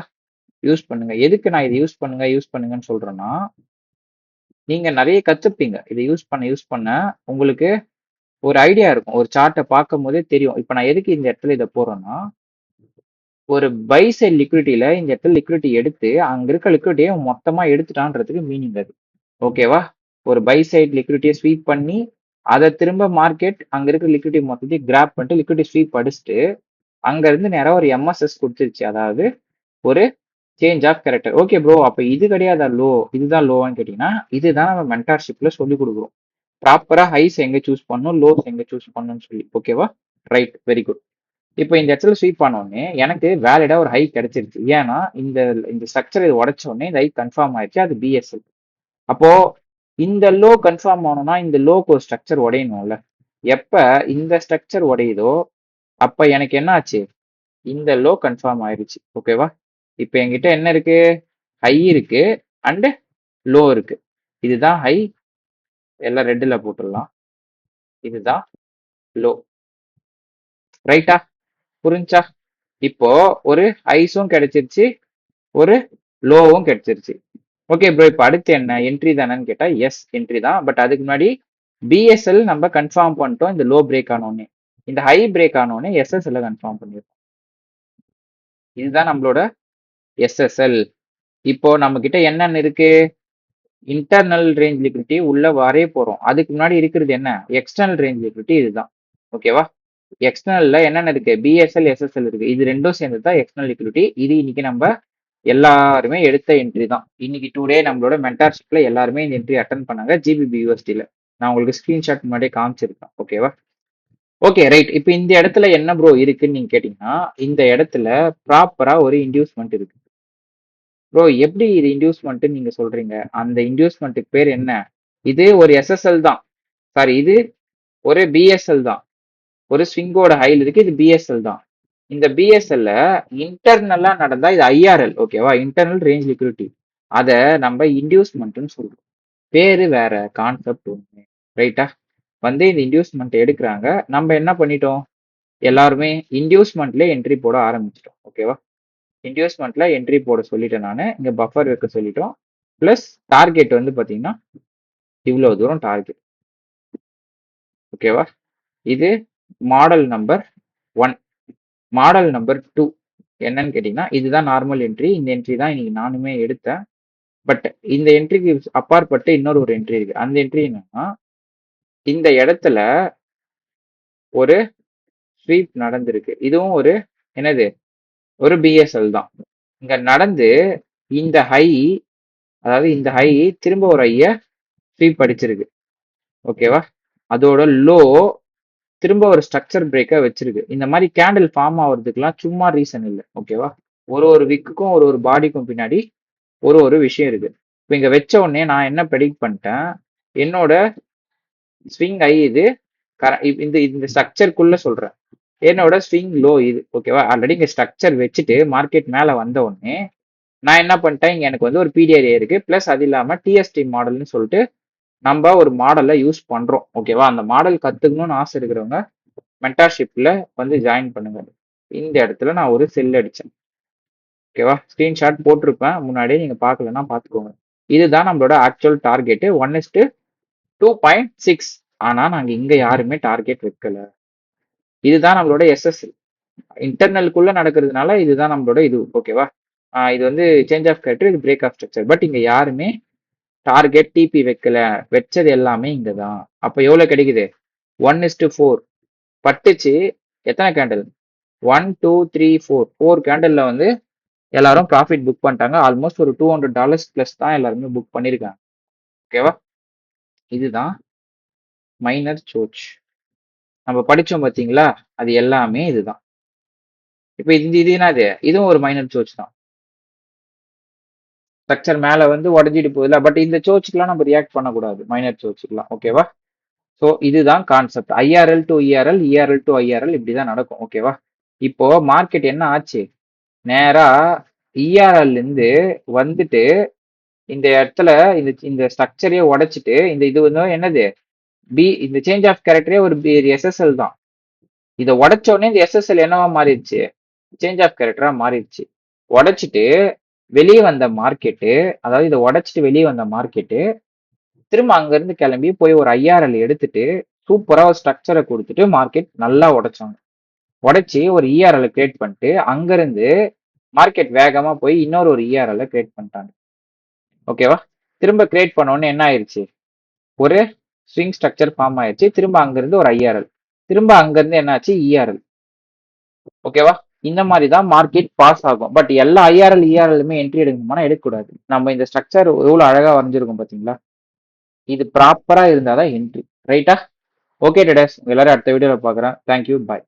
யூஸ் பண்ணுங்க. எதுக்கு நான் இதை யூஸ் பண்ணுங்கன்னு சொல்றேன்னா, நீங்க நிறைய கத்துப்பீங்க. இதை யூஸ் பண்ண உங்களுக்கு ஒரு ஐடியா இருக்கும். ஒரு சார்ட்டை பார்க்கும் போதே தெரியும். இப்ப நான் எதுக்கு இந்த இடத்துல இதை போறேன்னா, ஒரு பை சைட் லிக்விடிட்டியில இந்த இடத்துல லிக்விடிட்டி எடுத்து அங்க இருக்க லிக்விடிட்டியை மொத்தமா எடுத்துட்டான்றதுக்கு மீனிங் அது. ஓகேவா? ஒரு பை சைடு லிக்விடிட்டியை ஸ்வீப் பண்ணி அதை திரும்ப மார்க்கெட் அங்க இருக்கிற லிக்விடிட்டி மொத்தத்தையும் கிராப் பண்ணிட்டு லிக்விடிட்டி ஸ்வீப் அடிச்சுட்டு அங்க இருந்து நேரா ஒரு எம்எஸ்எஸ் கொடுத்துருச்சு. அதாவது ஒரு change of character. Okay bro, அப்ப இது கிடையாதா லோ, இதுதான் லோவான்னு கேட்டீங்கன்னா இதுதான் நம்ம மென்டார்ஷிப்ல சொல்லி கொடுக்குறோம். ப்ராப்பரா ஹைஸ் எங்க சூஸ் பண்ணணும், லோஸ் எங்க சூஸ் பண்ணணும்னு சொல்லி. ஓகேவா? Right, very good. இப்போ இந்த இடத்துல ஸ்வீப் பண்ணோடனே எனக்கு வேலிடா ஒரு ஹை கிடைச்சிருச்சு. ஏன்னா இந்த இந்த ஸ்ட்ரக்சர் இது உடைச்ச உடனே இந்த ஹை கன்ஃபார்ம் ஆயிடுச்சு. அது பிஎஸ்எல். அப்போ இந்த லோ கன்ஃபார்ம் ஆகணும்னா இந்த லோக்கு ஒரு ஸ்ட்ரக்சர் உடையணும்ல. எப்ப இந்த ஸ்ட்ரக்சர் உடையுதோ அப்ப எனக்கு என்ன ஆச்சு, இந்த லோ கன்ஃபார்ம் ஆயிடுச்சு. ஓகேவா? இப்போ என்கிட்ட என்ன இருக்கு, ஹை இருக்கு அண்ட் லோ இருக்கு. இதுதான் ஹை, எல்லாம் ரெட்டுல போட்டுடலாம். இதுதான் லோ. ரைட்டா? புரிஞ்சா? இப்போ ஒரு ஹைஸும் கிடைச்சிருச்சு, ஒரு லோவும் கிடைச்சிருச்சு. ஓகே ப்ரோ, இப்போ அடுத்து என்ன, என்ட்ரி தானேன்னு கேட்டா எஸ் என்ட்ரி தான். பட் அதுக்கு முன்னாடி பிஎஸ்எல் நம்ம கன்ஃபார்ம் பண்ணிட்டோம். இந்த லோ பிரேக் ஆனோடனே, இந்த ஹை பிரேக் ஆனோடனே எஸ்எஸ்எல் கன்ஃபார்ம் பண்ணிருக்கோம். இதுதான் நம்மளோட எஸ்எஸ்எல். இப்போ நம்ம கிட்ட என்னென்ன இருக்கு, இன்டர்னல் ரேஞ்ச் லிக்விடிட்டி உள்ள வரைய போறோம். அதுக்கு முன்னாடி இருக்கிறது என்ன, எக்ஸ்டர்னல் ரேஞ்ச் லிக்விடிட்டி. இதுதான். ஓகேவா? எக்ஸ்டர்னல்ல என்னென்ன இருக்கு, பிஎஸ்எல் எஸ்எஸ்எல் இருக்கு. இது ரெண்டும் சேர்ந்து தான் எக்ஸ்டர்னல் லிக்விடிட்டி. இது இன்னைக்கு நம்ம எல்லாருமே எடுத்த என்ட்ரி தான். இன்னைக்கு டே நம்மளோட மென்டார்ஷிப்ல எல்லாருமே இந்த என்ட்ரி அட்டன் பண்ணாங்க ஜிபிபி யூஎஸ்டில. நான் உங்களுக்கு ஸ்கிரீன்ஷாட் முன்னாடியே காமிச்சிருக்கேன். ஓகேவா? Okay right. இப்போ இந்த இடத்துல என்ன ப்ரோ இருக்குன்னு நீங்க கேட்டீங்கன்னா, இந்த இடத்துல ப்ராப்பரா ஒரு இன்டியூஸ்மெண்ட் இருக்கு. ப்ரோ எப்படி இது இன்டியூஸ்மெண்ட் நீங்க சொல்றீங்க, அந்த இன்டியூஸ்மெண்ட்டுக்கு பேர் என்ன, இது ஒரு எஸ்எஸ்எல் தான், சாரி இது ஒரு பிஎஸ்எல் தான். ஒரு ஸ்விங்கோட ஹைல் இருக்கு, இது பிஎஸ்எல் தான். இந்த பிஎஸ்எல்ல இன்டர்னலா நடந்தா இது ஐஆர்எல். ஓகேவா? Internal range liquidity. அதை நம்ம இன்டியூஸ்மெண்ட்னு சொல்றோம். பேரு வேற, கான்செப்ட் ஒண்ணு. ரைட்டா? வந்து இந்த இன்டியூஸ்மெண்ட் எடுக்கிறாங்க. நம்ம என்ன பண்ணிட்டோம், எல்லாருமே இன்டியூஸ்மெண்ட்ல என்ட்ரி போட ஆரம்பிச்சிட்டோம். ஓகேவா? இன்டியூஸ்மெண்ட்ல என்ட்ரி போட சொல்லிட்டேன் நான். இங்க பஃபர் வைக்க சொல்லிட்டோம். பிளஸ் டார்கெட் வந்து பாத்தீங்கன்னா இவ்வளவு தூரம் டார்கெட். ஓகேவா? இது மாடல் நம்பர் 1. மாடல் நம்பர் 2 என்னன்னு கேட்டீங்கன்னா, இதுதான் நார்மல் என்ட்ரி. இந்த என்ட்ரி தான் இன்னைக்கு நானுமே எடுத்தேன். பட் இந்த என்ட்ரிக்கு அப்பாற்பட்டு இன்னொரு ஒரு என்ட்ரி இருக்கு. அந்த என்ட்ரி என்னன்னா, இந்த இடத்துல ஒரு ஸ்வீப் நடந்திருக்கு. இதுவும் ஒரு என்னது, ஒரு பிஎஸ்எல் தான். இங்க நடந்து இந்த ஹை, அதாவது இந்த ஹை திரும்ப ஒரு ஹைய ஸ்வீப் அடிச்சிருக்கு. ஓகேவா? அதோட லோ திரும்ப ஒரு ஸ்ட்ரக்சர் பிரேக்கை வச்சிருக்கு. இந்த மாதிரி கேண்டில் ஃபார்ம் ஆகுறதுக்குலாம் சும்மா ரீசன் இல்லை. ஓகேவா? ஒரு ஒரு விக்குக்கும் ஒரு ஒரு பாடிக்கும் பின்னாடி ஒரு ஒரு விஷயம் இருக்கு. இப்போ இங்க வச்ச உடனே நான் என்ன ப்ரெடிக்ட் பண்ணிட்டேன், என்னோட ஸ்விங் ஐ இது இந்த இந்த ஸ்ட்ரக்சருக்குள்ள சொல்றேன். என்னோட ஸ்விங் லோ இது. ஓகேவா? ஆல்ரெடி இங்க ஸ்ட்ரக்சர் வச்சுட்டு மார்க்கெட் மேல வந்த உடனே நான் என்ன பண்ணிட்டேன், இங்க எனக்கு வந்து ஒரு பிடிஆர்ஏ இருக்கு. பிளஸ் அது இல்லாம டிஎஸ்டி மாடல்னு சொல்லிட்டு நம்ம ஒரு மாடலை யூஸ் பண்றோம். ஓகேவா? அந்த மாடல் கத்துக்கணும்னு ஆசை இருக்கிறவங்க மென்டார்ஷிப்ல வந்து ஜாயின் பண்ணுங்க. இந்த இடத்துல நான் ஒரு செல் அடிச்சேன். ஓகேவா? ஸ்கிரீன்ஷாட் போட்டிருப்பேன் முன்னாடியே, நீங்க பார்க்கலன்னா பார்த்துக்கோங்க. இதுதான் நம்மளோட ஆக்சுவல் டார்கெட் 1:2.6. ஆனா நாங்க இங்க யாருமே டார்கெட் வைக்கல. இதுதான் நம்மளோட எஸ்எஸ்எல். இன்டர்னலுக்குள்ள நடக்கிறதுனால இதுதான் நம்மளோட இது. ஓகேவா? இது வந்து சேஞ்ச் ஆஃப் கேரக்டர், இது பிரேக் ஆஃப் ஸ்ட்ரக்சர். பட் இங்க யாருமே டார்கெட் டிபி வைக்கல. வச்சது எல்லாமே இங்க தான். அப்ப எவ்வளவு கிடைக்குது, 1:4 பட்டுச்சு. எத்தனை கேண்டில், 1 2 3 4 கேண்டில்ல வந்து எல்லாரும் ப்ராஃபிட் புக் பண்ணிட்டாங்க. ஆல்மோஸ்ட் ஒரு $200 பிளஸ் தான் எல்லாருமே புக் பண்ணிருக்காங்க. ஓகேவா? இதுதான் மைனர் சோச். நம்ம படிச்சோம் பாத்தீங்களா, அது எல்லாமே இதுதான். இப்ப இது என்னது, இதுவும் ஒரு மைனர் சோச் தான். ஸ்ட்ரக்சர் மேல வந்து உடஞ்சிட்டு போகுதுல. பட் இந்த சோச்சுக்கெல்லாம் நம்ம ரியாக்ட் பண்ணக்கூடாது, மைனர் சோச்சுக்கெல்லாம். ஓகேவா? ஸோ இதுதான் concept. IRL to ERL, ERL to IRL, இப்படிதான் நடக்கும். ஓகேவா? இப்போ மார்க்கெட் என்ன ஆச்சு, நேரா இஆர்எல் இருந்து வந்துட்டு இந்த இடத்துல இந்த இந்த ஸ்ட்ரக்சரையே உடைச்சிட்டு, இந்த இது வந்து என்னது, இந்த சேஞ்ச் ஆஃப் கேரக்டரே ஒரு எஸ்எஸ்எல் தான். இதை உடைச்ச உடனே இந்த எஸ்எஸ்எல் என்னவா மாறிடுச்சு, சேஞ்ச் ஆஃப் கேரக்டரா மாறிடுச்சு. உடைச்சிட்டு வெளியே வந்த மார்க்கெட்டு, அதாவது இதை உடைச்சிட்டு வெளியே வந்த மார்க்கெட்டு திரும்ப அங்க இருந்து கிளம்பி போய் ஒரு ஐஆர்எல் எடுத்துட்டு சூப்பரா ஒரு ஸ்ட்ரக்சரை கொடுத்துட்டு மார்க்கெட் நல்லா உடைச்சாங்க. உடைச்சி ஒரு இஆர்எல் கிரியேட் பண்ணிட்டு அங்கிருந்து மார்க்கெட் வேகமா போய் இன்னொரு ஒரு இஆர்எல் கிரியேட் பண்ணிட்டாங்க. ஓகேவா? திரும்ப கிரியேட் பண்ண உடனே என்ன ஆயிருச்சு, ஒரு ஸ்ட்ரிங் ஸ்ட்ரக்சர் ஃபார்ம் ஆயிடுச்சு. திரும்ப அங்கிருந்து ஒரு ஐஆர்எல், திரும்ப அங்கிருந்து என்ன ஆச்சு, இஆர்எல். ஓகேவா? இந்த மாதிரி தான் மார்க்கெட் பாஸ் ஆகும். பட் எல்லா ஐஆர்எல் இஆர்எல்லுமே என்ட்ரி எடுக்கணுமானா எடுக்கக்கூடாது. நம்ம இந்த ஸ்ட்ரக்சர் எவ்வளவு அழகா வரைஞ்சிருக்கோம் பாத்தீங்களா? இது ப்ராப்பரா இருந்தாதான் என்ட்ரி. ரைட்டா? ஓகே ட்ரேடர்ஸ், எல்லாரும் அடுத்த வீடியோல பாக்குறேன். தேங்க்யூ, பாய்.